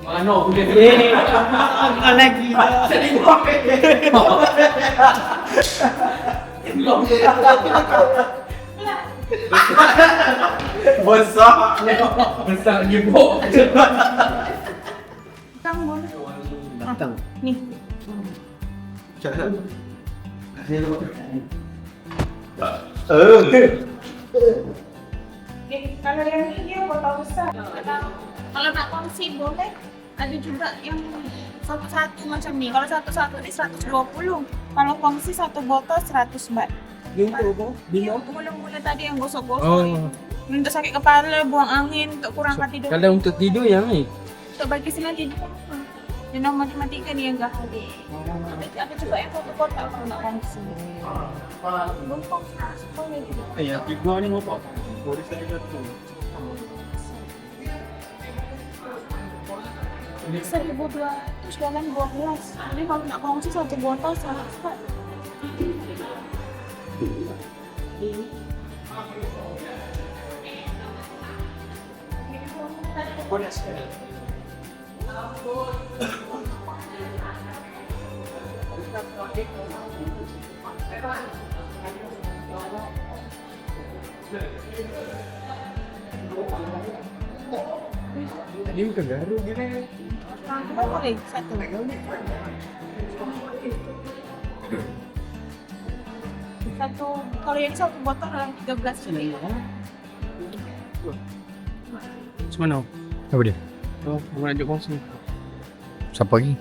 Mana boleh ni? Lagi. Besar nyebok. Tang boleh. Tang. Ni. Kalau yang ni dia botol besar. Kalau nak kongsi boleh. Ada juga yang satu-satu macam ni. Kalau satu-satu ni 120. Kalau kongsi satu botol 100 baht. Yang mula-mula tadi yang gosok-gosok. Untuk sakit kepala, buang angin, untuk kurangkan tidur. Kalau untuk tidur yang ni. Untuk bagi senang tidur. Dia nombor matematika ni yang gahal. Ada juga yang satu kotak kalau nak kongsi. Belum kongsi. Boleh juga. Yang tiga ni apa? Boleh saya satu. Bisa 1,200 dalam 12. Jadi kalau nak kongsi satu botol 100 baht. Ini bukan garu gini. Cuma boleh satu. Satu, kalau yang satu botol dalam 13 ringgit. Semana? Apa dia? Oh, mau nak kongsi. Siapa lagi?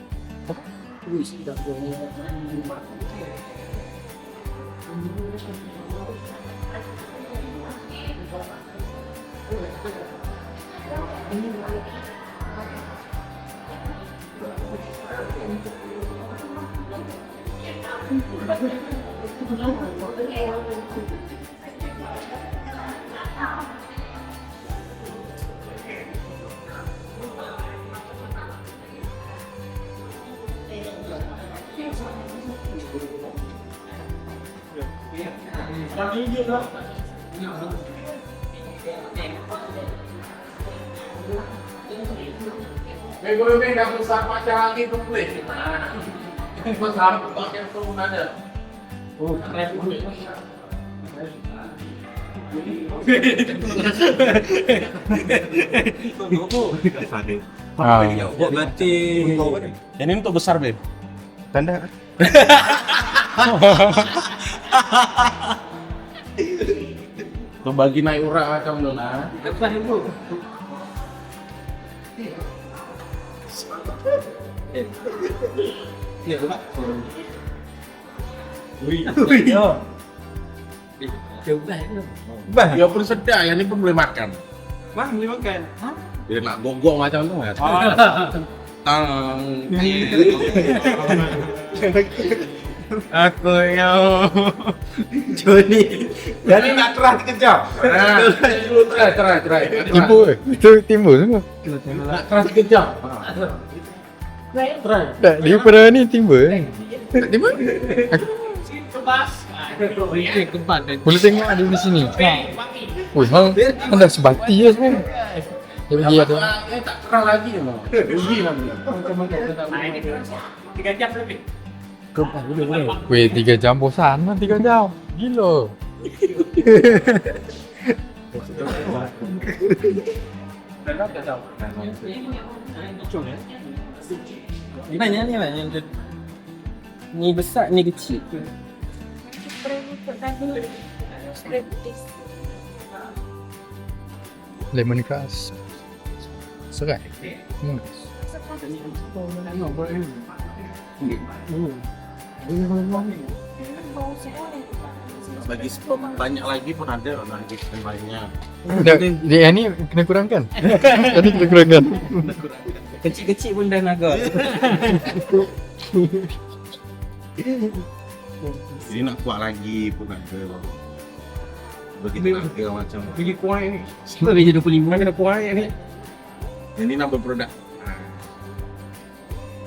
Gue dah besar macam lagi tu boleh. Besar pakai tu mana? Oh, keren boleh. Buat berarti ini untuk besar babe. Tanda. Tu bagi naik urat macam tu lah. Lepas tu. Dia pun sedap, yang ni pun boleh makan. Wah, boleh makan. Dia nak gogok macam tu kan. Aku yang Joni. Jadi nak keras kejap. Try. Timbul ke? Itu timbul semua. Nak keras kejap. Try. Tak, dia pada ni timbul. Tak timbul? Boleh tengok ada di sini. Ui, hang dah sebati je semua. Dia pergi ada. Tak keras lagi tu. Rugi lagi. Macam 3 jam lebih. Weh, 3 jam bosan lah 3 jam. Gila. Banyak ni banyak. Ni besar, ni kecil. Lemon grass. Serai. Bagi sperm banyak lagi pun ada lagi banyak. Dia ni kena kurangkan. Tadi kena kurangkan. Kecil-kecil pun dah naga. Jadi nak kuat lagi pun ada. Begitu harga macam. Bagi kuat ni. Sebab biji 25 kena kuat ni. Ini nama produk.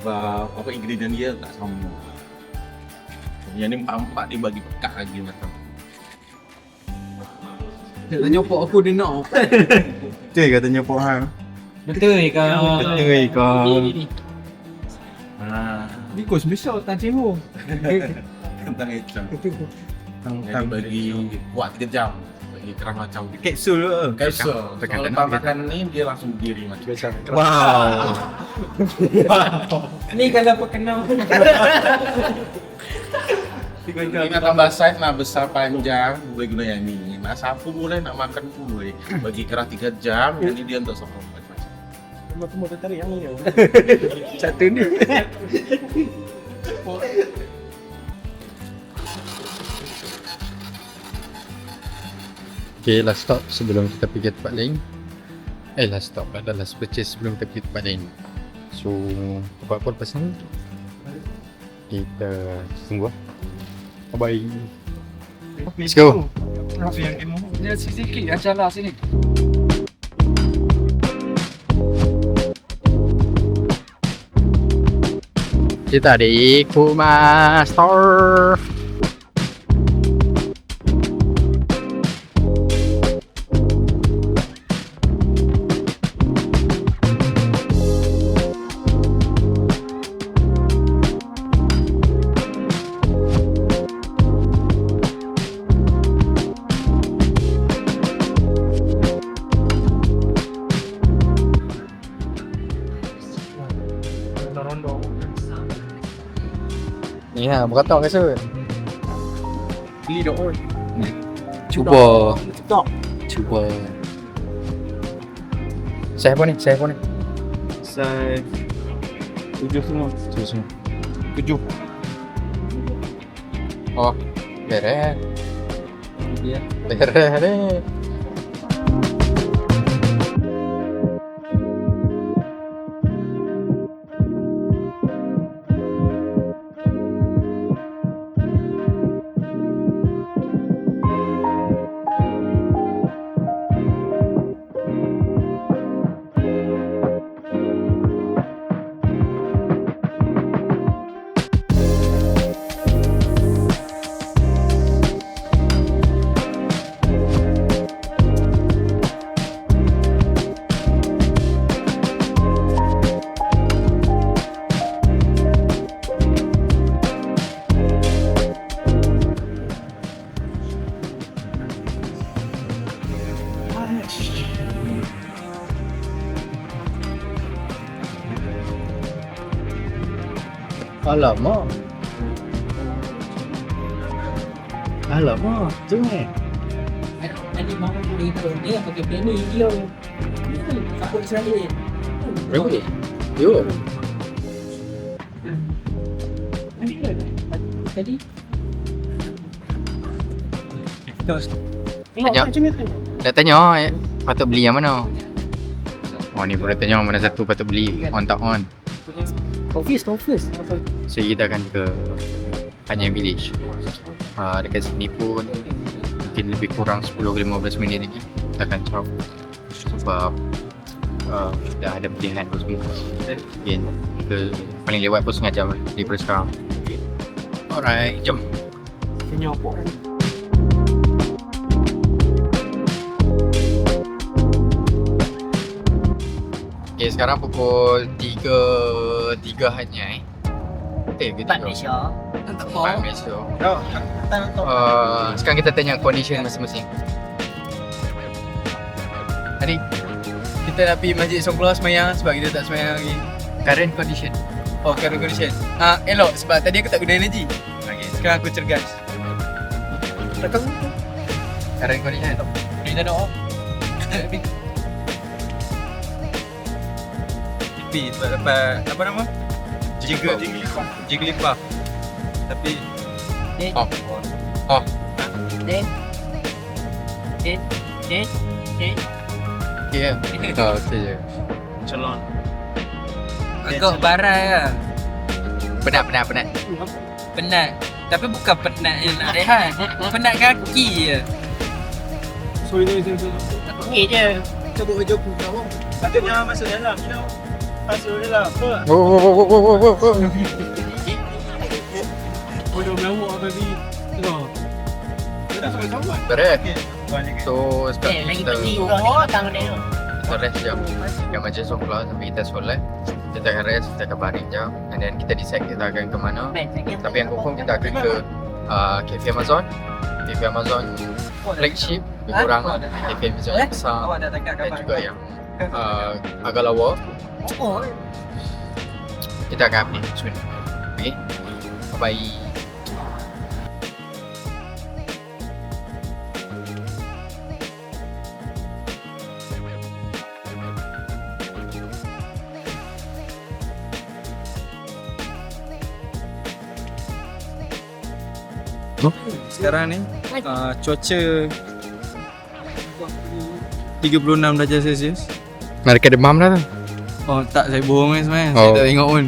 Apa ingredient dia tak sama. Yang ni 4 dia bagi pekat lagi macam. Dia nyopok aku dia nak. Betul katanya Pok Hang. Betul ke? Betul kau. Ni kos besar tak cemo. Tentang hitam. Yang bagi kuat 3 jam. Bagi keras macam Kapsul ke? kapsul. Kalau lepas makan ni dia langsung berdiri macam biasa. Wow. Ni kalau perkenal. Ini nak tambah saiz, nak besar panjang, boleh guna yang ni. Nak sapu boleh, nak makan pun boleh. Bagi keras 3 jam, yang ni dia untuk sapu macam-macam. Aku mau tertarik yang ni. Satu ni. Okay, last stop sebelum kita pergi tempat lain. Last stop lah, dah last purchase sebelum kita pergi tempat lain. So, apa-apa lepas ni kita tunggu lah. Bye. Let's go. Dia sikit acara sini. Kita di Kuma Store. Ni ha, beratok kasut. Beli dok oi. Cuba. TikTok. Cuba. Saya apa ni? Saya 7 semua. 7. Oh, beres. Dia. Beres ni. Alamak. Alamak, tu ni. Nanti mama boleh itu. Dia pakai plan ni dia. Siapa Israel? Really? Yo. Tadi Tanya. Dah tanya patut beli yang mana? Oh ni pun dah tanya mana satu patut beli. On tak on. Confused. So kita akan ke Panjang Village. Dekat sini pun mungkin lebih kurang 10-15 minit lagi kita akan drop. Sebab dah ada pilihan pun semua. Mungkin ke paling lewat pun setengah jam daripada sekarang. Alright, jom. tanya apa? Okay, sekarang pukul 3 hanya Tempat Malaysia. Tempat Malaysia. No, tak nak. Sekarang kita tanya condition masing-masing. Hari Kita nak pergi Masjid Songkla semayang sebab kita tak semayang lagi. current condition. Oh, current condition. Elok sebab tadi aku tak guna energy. Okay, sekarang aku cergas. Current condition. Kita nak off. Tapi sebab dapat apa nama? Jigglypuff. Tapi Off. Okay ya. Okay je. Celon. Agak barai lah. Penat. Penat. Tapi bukan penat yang nak rehat. Penat kaki je. Kaki je. cabut baju aku kau. Patutnya masuk dalam, masuk dalam. Apa? Bodoh melawak tadi. Berat. Okay. So sebab Lagi kita penting kau tangan dia. kita rest jam kat Masjid Songkla sampai kita solat. Kita akan rest, kita akan baring jam, and then kita decide kita akan ke mana. Tapi yang confirm kita akan ke Cafe Amazon. Cafe Amazon flagship, lebih kurang lah. Cafe Amazon yang besar dan juga yang agak lawa. Kita akan update soon. Okay, bye-bye. Sekarang ni cuaca 36 darjah Celsius. Mereka demam dah tu. Oh tak, saya bohong sebenarnya. Oh. Saya tak tengok pun.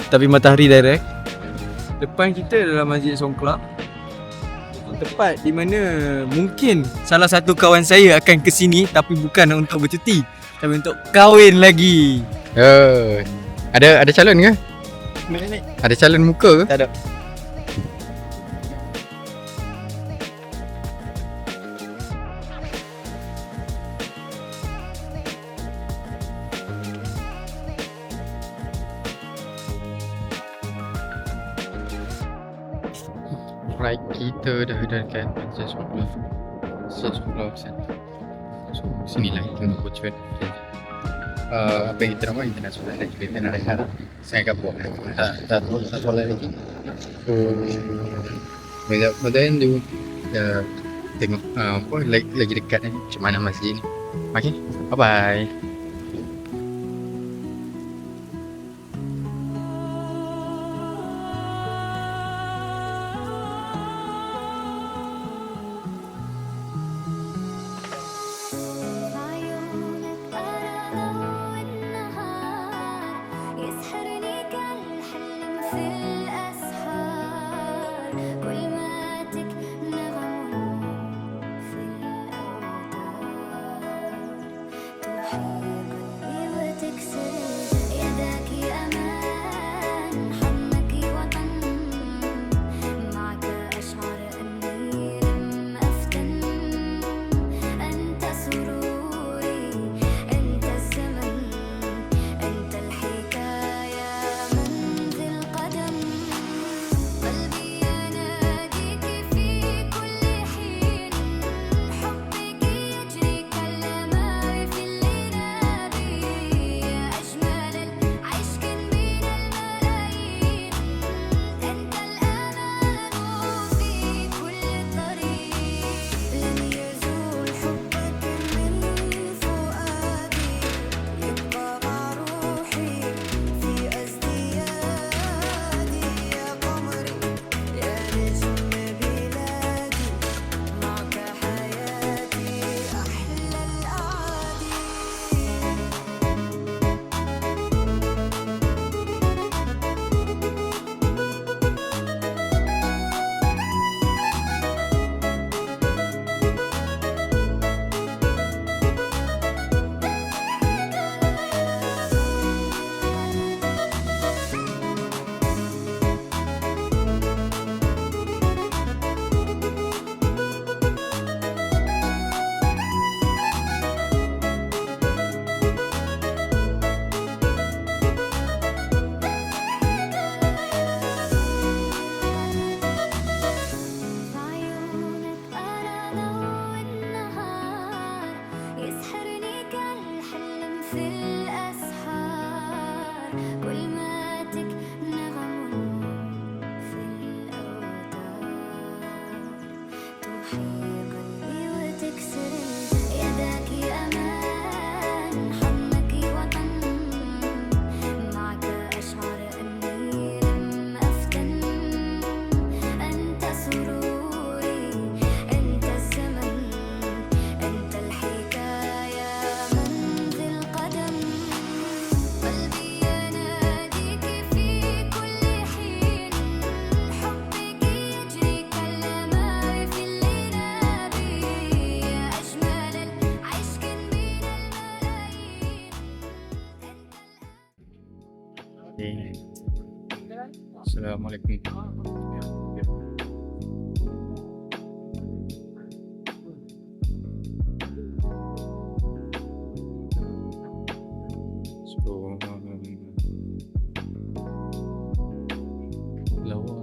Tapi matahari direct. Depan kita adalah Masjid Songkla. Tempat di mana mungkin salah satu kawan saya akan ke sini, tapi bukan untuk bercuti, tapi untuk kahwin lagi. Ada calon ke? Ada calon muka ke? Tak ada. Right, kita dah dekat Masjid Songkla. Masjid Songkla Center. So, sinilah kita nak buat apa yang kita nak buat, kita nak solat lagi, kita nak rehat. Saya akan buat tak solat lagi. So, without then you tengok apa lagi dekat ni macam mana masjid ni. Okay, bye bye. عيونك أنا ضوء النهار يسحرني كالحلم في الأسحار كلماتك نغم في الأوتار تحيي Okay. Assalamualaikum. So, lawa.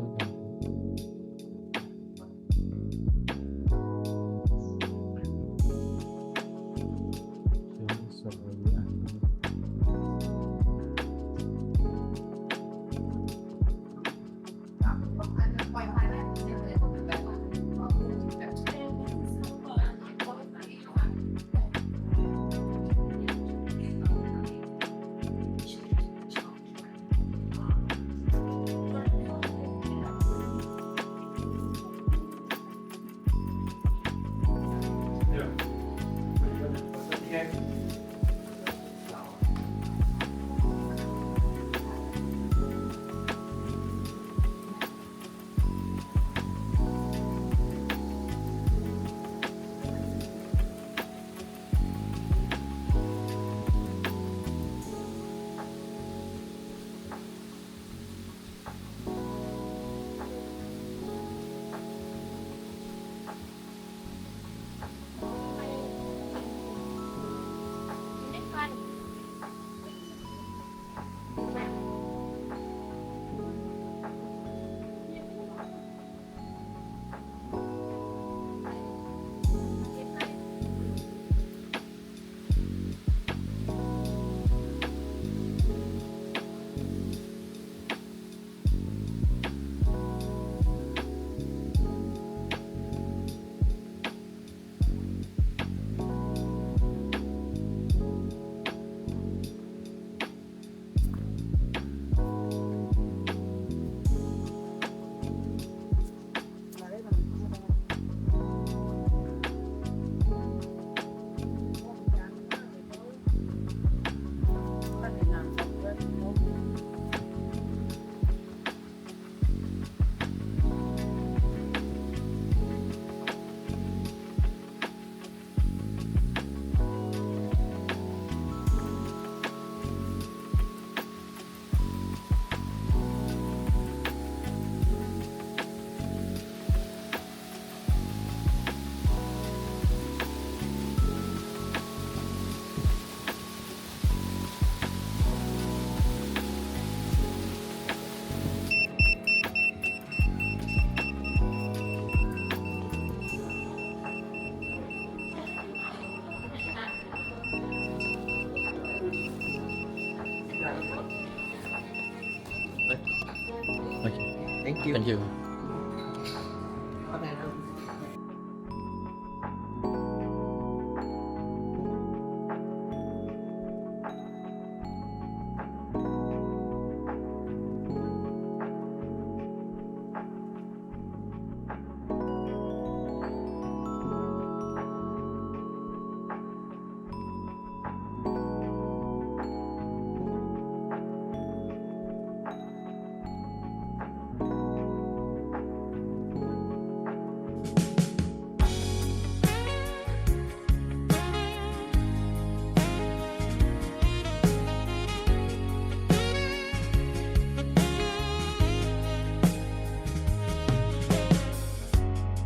Thank you. Thank you.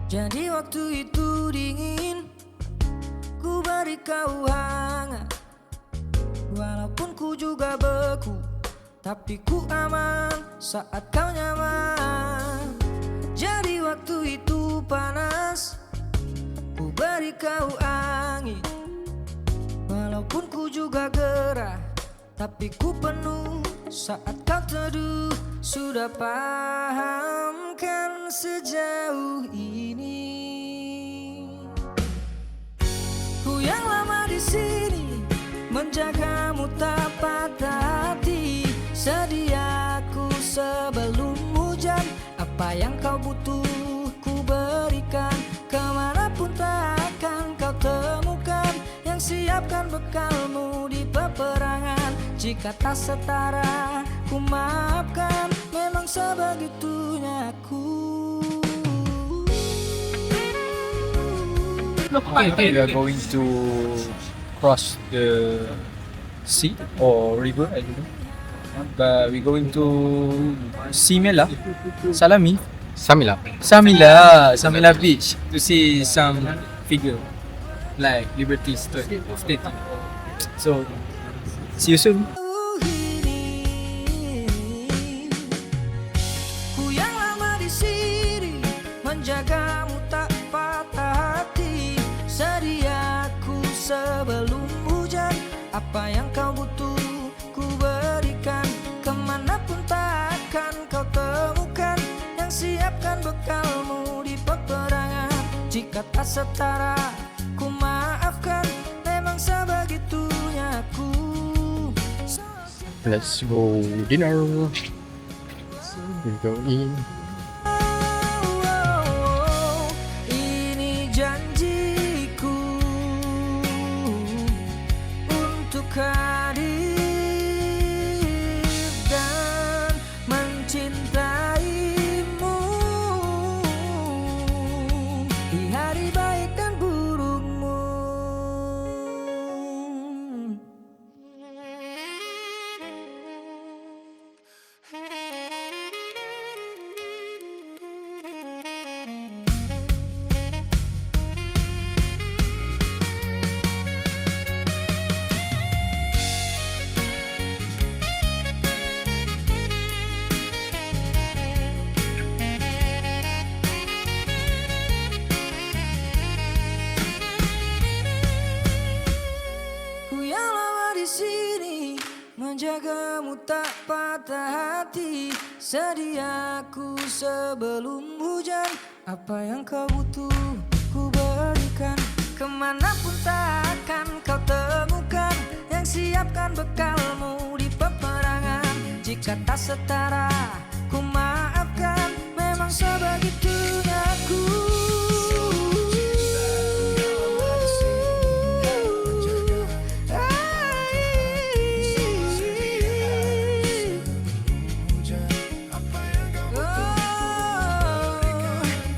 Jadi waktu itu dingin, ku beri kau hangat. Walaupun ku juga beku, tapi ku aman saat kau nyaman. Jadi waktu itu panas, ku beri kau angin. Walaupun ku juga gerah, tapi ku penuh saat kau teduh. Sudah paham kan sejauh ini? Ku yang lama di sini menjagamu tak patah hati. Sediaku sebelum hujan, apa yang kau butuh ku berikan. Kemanapun tak akan kau temukan yang siapkan bekalmu di peperangan. Jika tak setara ku maafkan, memang sebegitunya aku. I think we are going to cross the sea or river, I don't know. But we going to Simela, Salami, Samila. Samila Beach to see some figure like Liberty Statue. So see you soon. Ku yang lama di sini menjagamu tak patah hati. Sediaku sebelum hujan, apa yang kau butuh ku berikan. Kemanapun takkan kau temukan yang siapkan bekalmu di peperangan. Jika tak setara ku maafkan, memang sebegitunya aku. Let's go dinner. We go in. Ini janjiku untuk hadir dan mencintaimu di hari baik dan burukmu. Ku yang lama di sini menjagamu tak patah hati. Sediaku sebelum hujan, apa yang kau butuh ku berikan. Kemanapun takkan kau temukan yang siapkan bekalmu di peperangan. Jika tak setara ku maafkan, memang sebegitunya aku.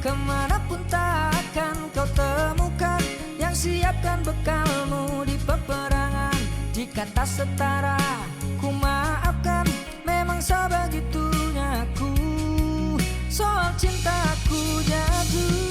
Kemanapun takkan kau temukan yang siapkan bekalmu di peperangan. Jika tak setara ku maafkan, memang sebegitunya aku. Soal cintaku jatuh.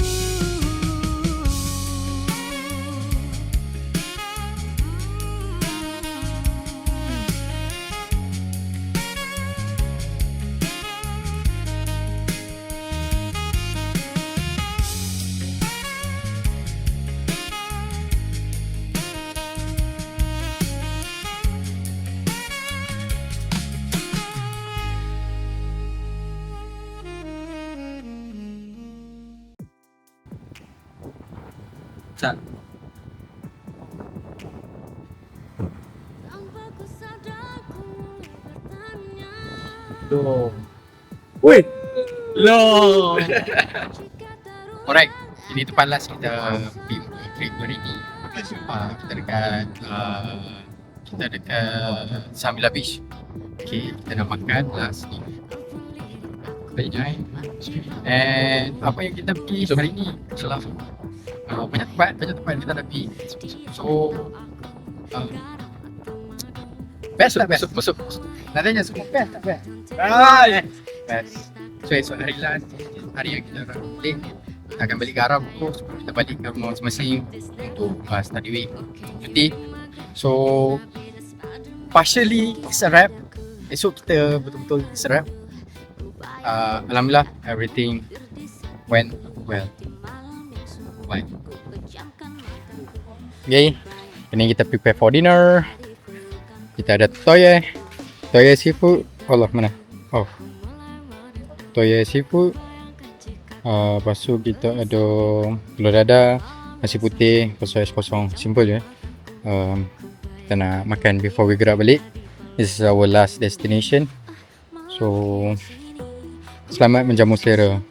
Tak. Loh. Wait. Loh. Alright. Ini tempat last kita pergi trip hari ni. Kita dekat Samila Beach. Okay, kita dah makan last ni. Kita enjoy. And apa yang kita pergi hari ni? Salah. Banyak tempat kita dah pergi. So best lah, best. Masuk. Nak tanya semua best tak best? Best. So esok hari last, hari yang kita orang balik, kita akan balik ke Arab tu. Kita balik ke rumah masing-masing untuk study week, cuti. So partially it's a wrap. Esok kita betul-betul it's a wrap. Alhamdulillah everything went well. Bye. Okay, ini kita prepare for dinner. Kita ada toye seafood. Allah mana? Oh, toye seafood. Lepas tu kita ada telur dadar, nasi putih, ais kosong. Simple je. Kita nak makan before we gerak balik. This is our last destination. So selamat menjamu selera.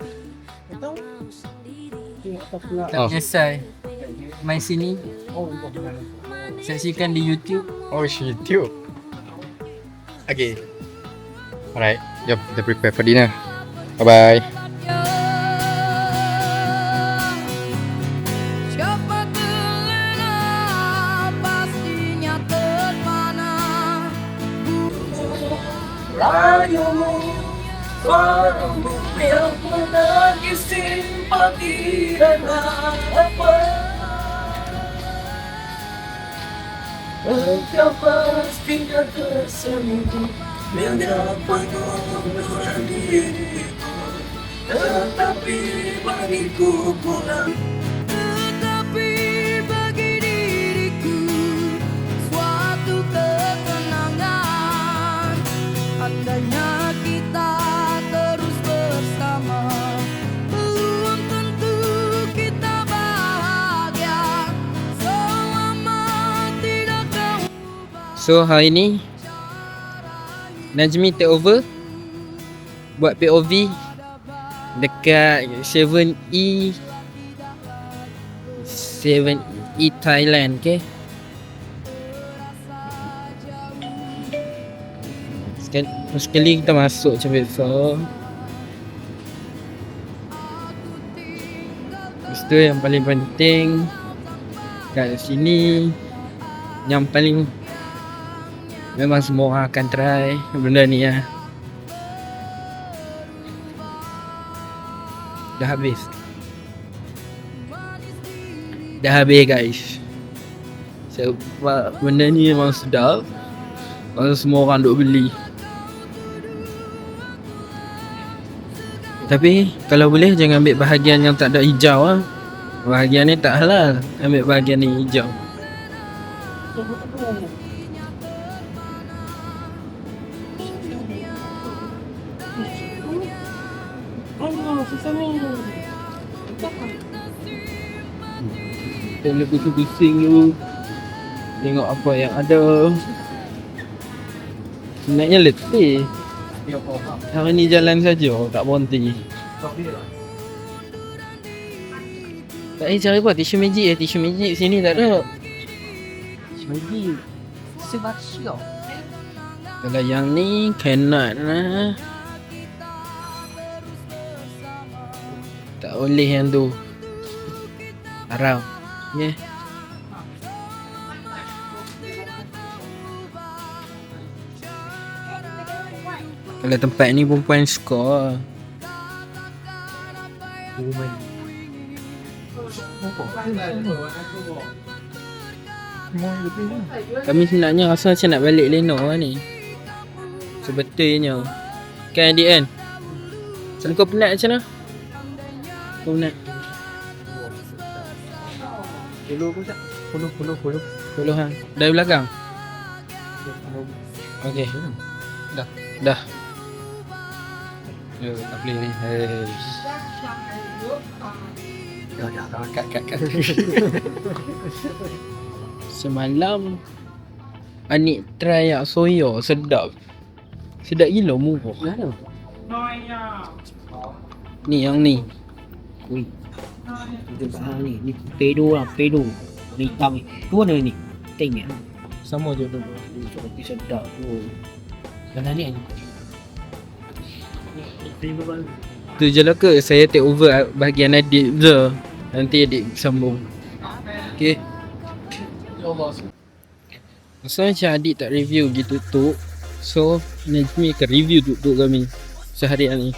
Tak menyesal main sini. Saksikan di YouTube. Oh, YouTube. Okay. Alright, jom kita prepare for dinner. Bye-bye. Siapa terlena pastinya terpana. senyummu, suaramu yang menangis simpati dan harapan. Engkau pastinya tersembunyi menyapa dalam diriku, tetapi bagiku pulang. Tetapi bagi diriku suatu ketenangan, andainya kita terus bersama, belum tentu kita bahagia selama tidak kau. So hari ni Najmi take over buat POV dekat 7E Thailand, okay? Sekali kita masuk macam biasa. Lepas tu yang paling penting kat sini, yang paling memang semua orang akan try benda ni lah. Dah habis guys. Sebab benda ni memang sedap, kalau semua orang duk beli. Tapi kalau boleh jangan ambil bahagian yang tak ada hijau lah. Bahagian ni tak halal, ambil bahagian ni hijau. Kita boleh pusing-pusing dulu, tengok apa yang ada. Sebenarnya letih. Hari ni jalan saja, tak berhenti. Tak cari apa? Tisu magic tisu magic sini tak ada. Tisu magic sebab syok. Kalau yang ni cannot lah. Tak boleh yang tu. Haram. Yeah. Kalau tempat ni perempuan suka. Kami sebenarnya rasa macam nak balik Leno lah ni. Sebetulnya kan adik kan? Macam kau penat macam mana? Kau penat? 10 ha. Dari belakang? Okey. Dah. Yo, tak boleh ni. Dah, kat. Semalam Anik try yak soya, sedap. Sedap gila, murah. Mana? Ni yang ni. Ui. Kita bahang ni pedo lah, pedo. Ni hitam ni. Tu mana ni? Tengok. Sama je tu. Roti sedap tu. Dan ni aja. Tu je lah ke saya take over bahagian edit je. Nanti edit sambung. Okay. So macam adik tak review gitu tu. So Najmi akan review tu kami seharian ni.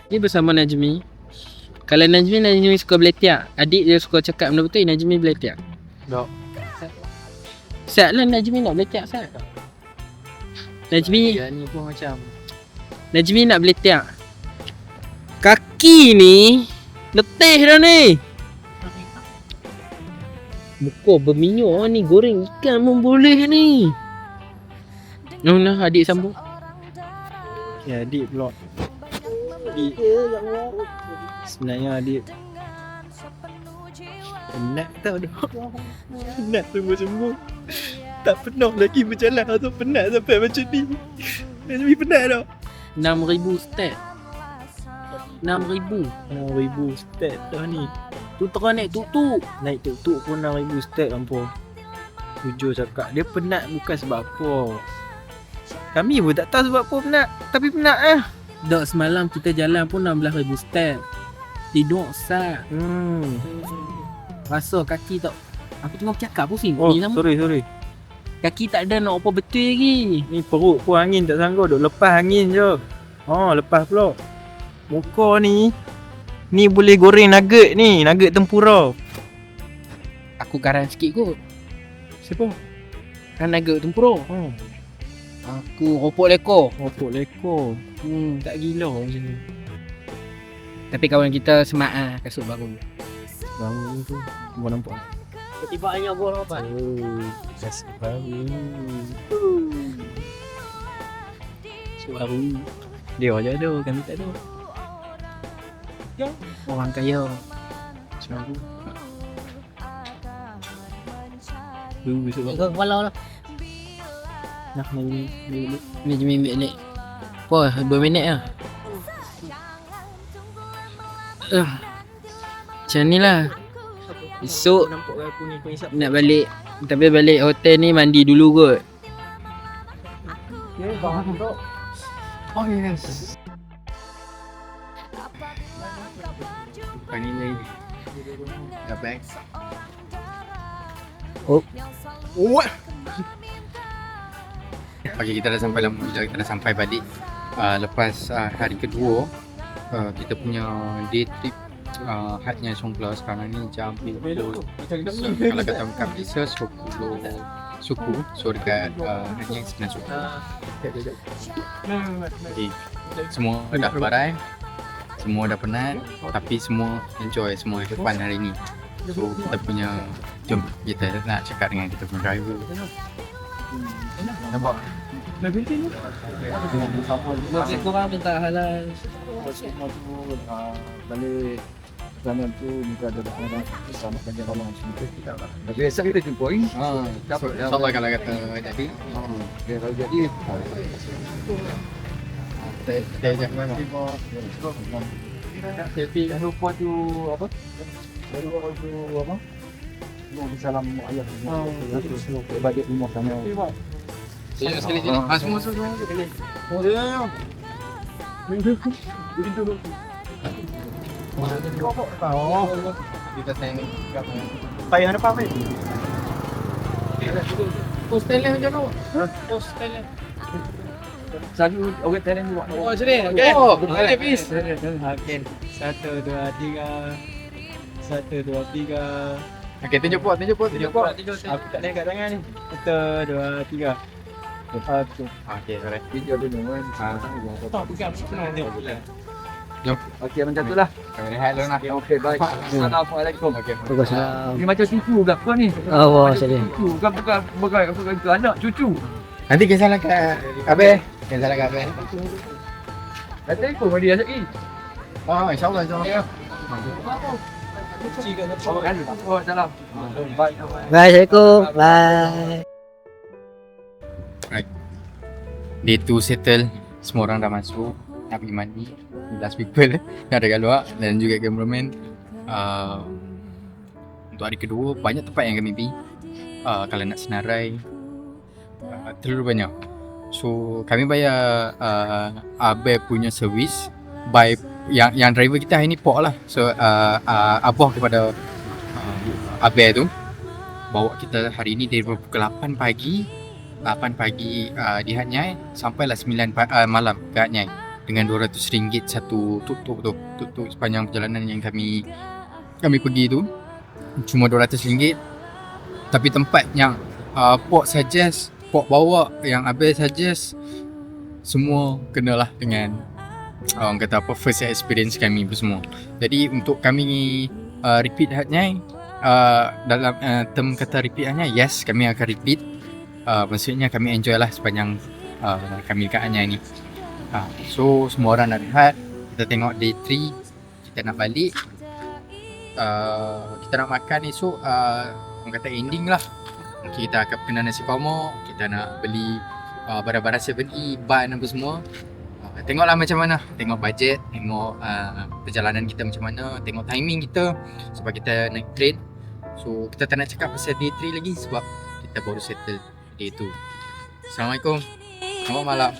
Ni bersama Najmi. Kalau Najmi suka beletiak. Adik dia suka cakap benda betul, Najmi beletiak. Tak. Sat lah Najmi nak beletiak sat. Najmi ni pun macam Najmi nak beletiak. Kaki ni letih dah ni. Muka berminyak ni, goreng ikan pun boleh ni. Nah, adik sambung. Ya, adik pula. Adik. Sebenarnya adik Penat tau dah. Penat semua-semua. Tak pernah lagi berjalan atau penat sampai macam ni. Lebih penat tau. 6,000 step. 6,000. 6,000 step dah ni. Tu terus naik tuk-tuk. Naik tuk-tuk pun 6,000 step ampun. Jujur cakap, dia penat bukan sebab apa. Kami pun tak tahu sebab apa penat. Tapi penat Dok semalam kita jalan pun 16,000 step. Tidur sat. Rasa kaki tak. Aku tengok cakap pun sini. Oh, Lama. sorry. Kaki tak ada nak apa betul lagi. Ni perut pun angin tak sanggup. Duk lepas angin je. Lepas pula. Muka ni boleh goreng nugget ni. Nugget tempura. Aku garan sikit kot. Siapa? Kan naga tempura. Aku ropok lekor. Ropok lekor. Tak gila macam ni. Tapi kawan kita semak kasut baru. Baru tu. Gua nampak. Tiba-tiba gua apa? Kasut baru. Kasut baru. Dia aja ada, kami tak ada. Orang kaya. Baru. Besok Kau kepala lah. nak main Minit. Apa? 2 minit lah. Macam ni lah. Esok nampak aku ni kau hisap. nak balik. Tapi balik hotel ni mandi dulu kot. Oh yes. Pani lagi. Dah back. What? Okay, kita dah sampai kita dah sampai balik. Lepas hari kedua, kita punya day trip Hatnya Songkla sekarang ni jam pukul kalau kata kat Malaysia 10 suku. So dekat Hatnya 9 suku. Okay. Semua dah barai, semua dah penat, tapi semua enjoy, semua have fun hari ni. So kita punya, jom kita nak cakap dengan kita punya driver. Nampak? Korang minta halal. Semua tu balik sana tu kita ada orang sama kerja orang sini kita lah. Tapi biasa kita jumpa ni. InsyaAllah kalau kata jadi. Kalau jadi Dia jangan tapi lupa tu apa? Lupa tu apa? Mau salam ayah. Terus balik rumah sana. Sekali. Semua. Kita sayang Payah apa ni? Hostelnya macam mana? Hostelnya. Selalu orang talent buat. Oh, macam ni? Okay. Okay, peace. Okay. 1, 2, 3. 1, 2, 3. Okay, tunjuk pot. Aku tak naik kat tangan ni. 1, 2, 3. Okay, sorry. Video dulu kan. Tak pegang senang dia. Jom. Okey macam tu lah. Kami rehat dulu lah. Okey baik. Assalamualaikum. Okay. Ni macam cucu ke apa ni? Oh, sedih. Cucu bukan ke anak cucu. Nanti kisah lah kat Abel. Kisah lah kat Abel. Nanti ikut dia lagi. Oh, insyaAllah. Oh, salam. Baik. Assalamualaikum. Bye. Right. Day 2 settle. Semua orang dah masuk. Nak pergi mandi. Last people yang ada kat luar. Dan juga cameraman. Untuk hari kedua, banyak tempat yang kami pergi. Kalau nak senarai, terlalu banyak. So kami bayar Abel punya servis by yang driver kita hari ni Pok lah. So abah kepada Abel tu bawa kita hari ni dari pukul 8 pagi di Hatnyai sampailah 9 malam ke Hatnyai dengan RM200 satu tuk-tuk sepanjang perjalanan yang kami pergi tu. Cuma RM200, tapi tempat yang Pok bawa, yang Abel suggest, semua kenalah dengan orang kata apa, first experience kami semua. Jadi untuk kami repeat Hatnyai, dalam term kata repeat Hatnyai, yes, kami akan repeat. Maksudnya kami enjoy lah sepanjang kami dekat Hatnyai ni. So semua orang nak rehat. Kita tengok day 3, kita nak balik. kita nak makan esok orang kata ending lah. Mungkin kita akan kena nasi komok, kita nak beli barang-barang 7E, ban apa semua. Tengoklah macam mana, tengok bajet, tengok perjalanan kita macam mana, tengok timing kita sebab kita naik train. So kita tak nak cakap pasal day 3 lagi sebab kita baru settle day 2. Assalamualaikum. Selamat malam.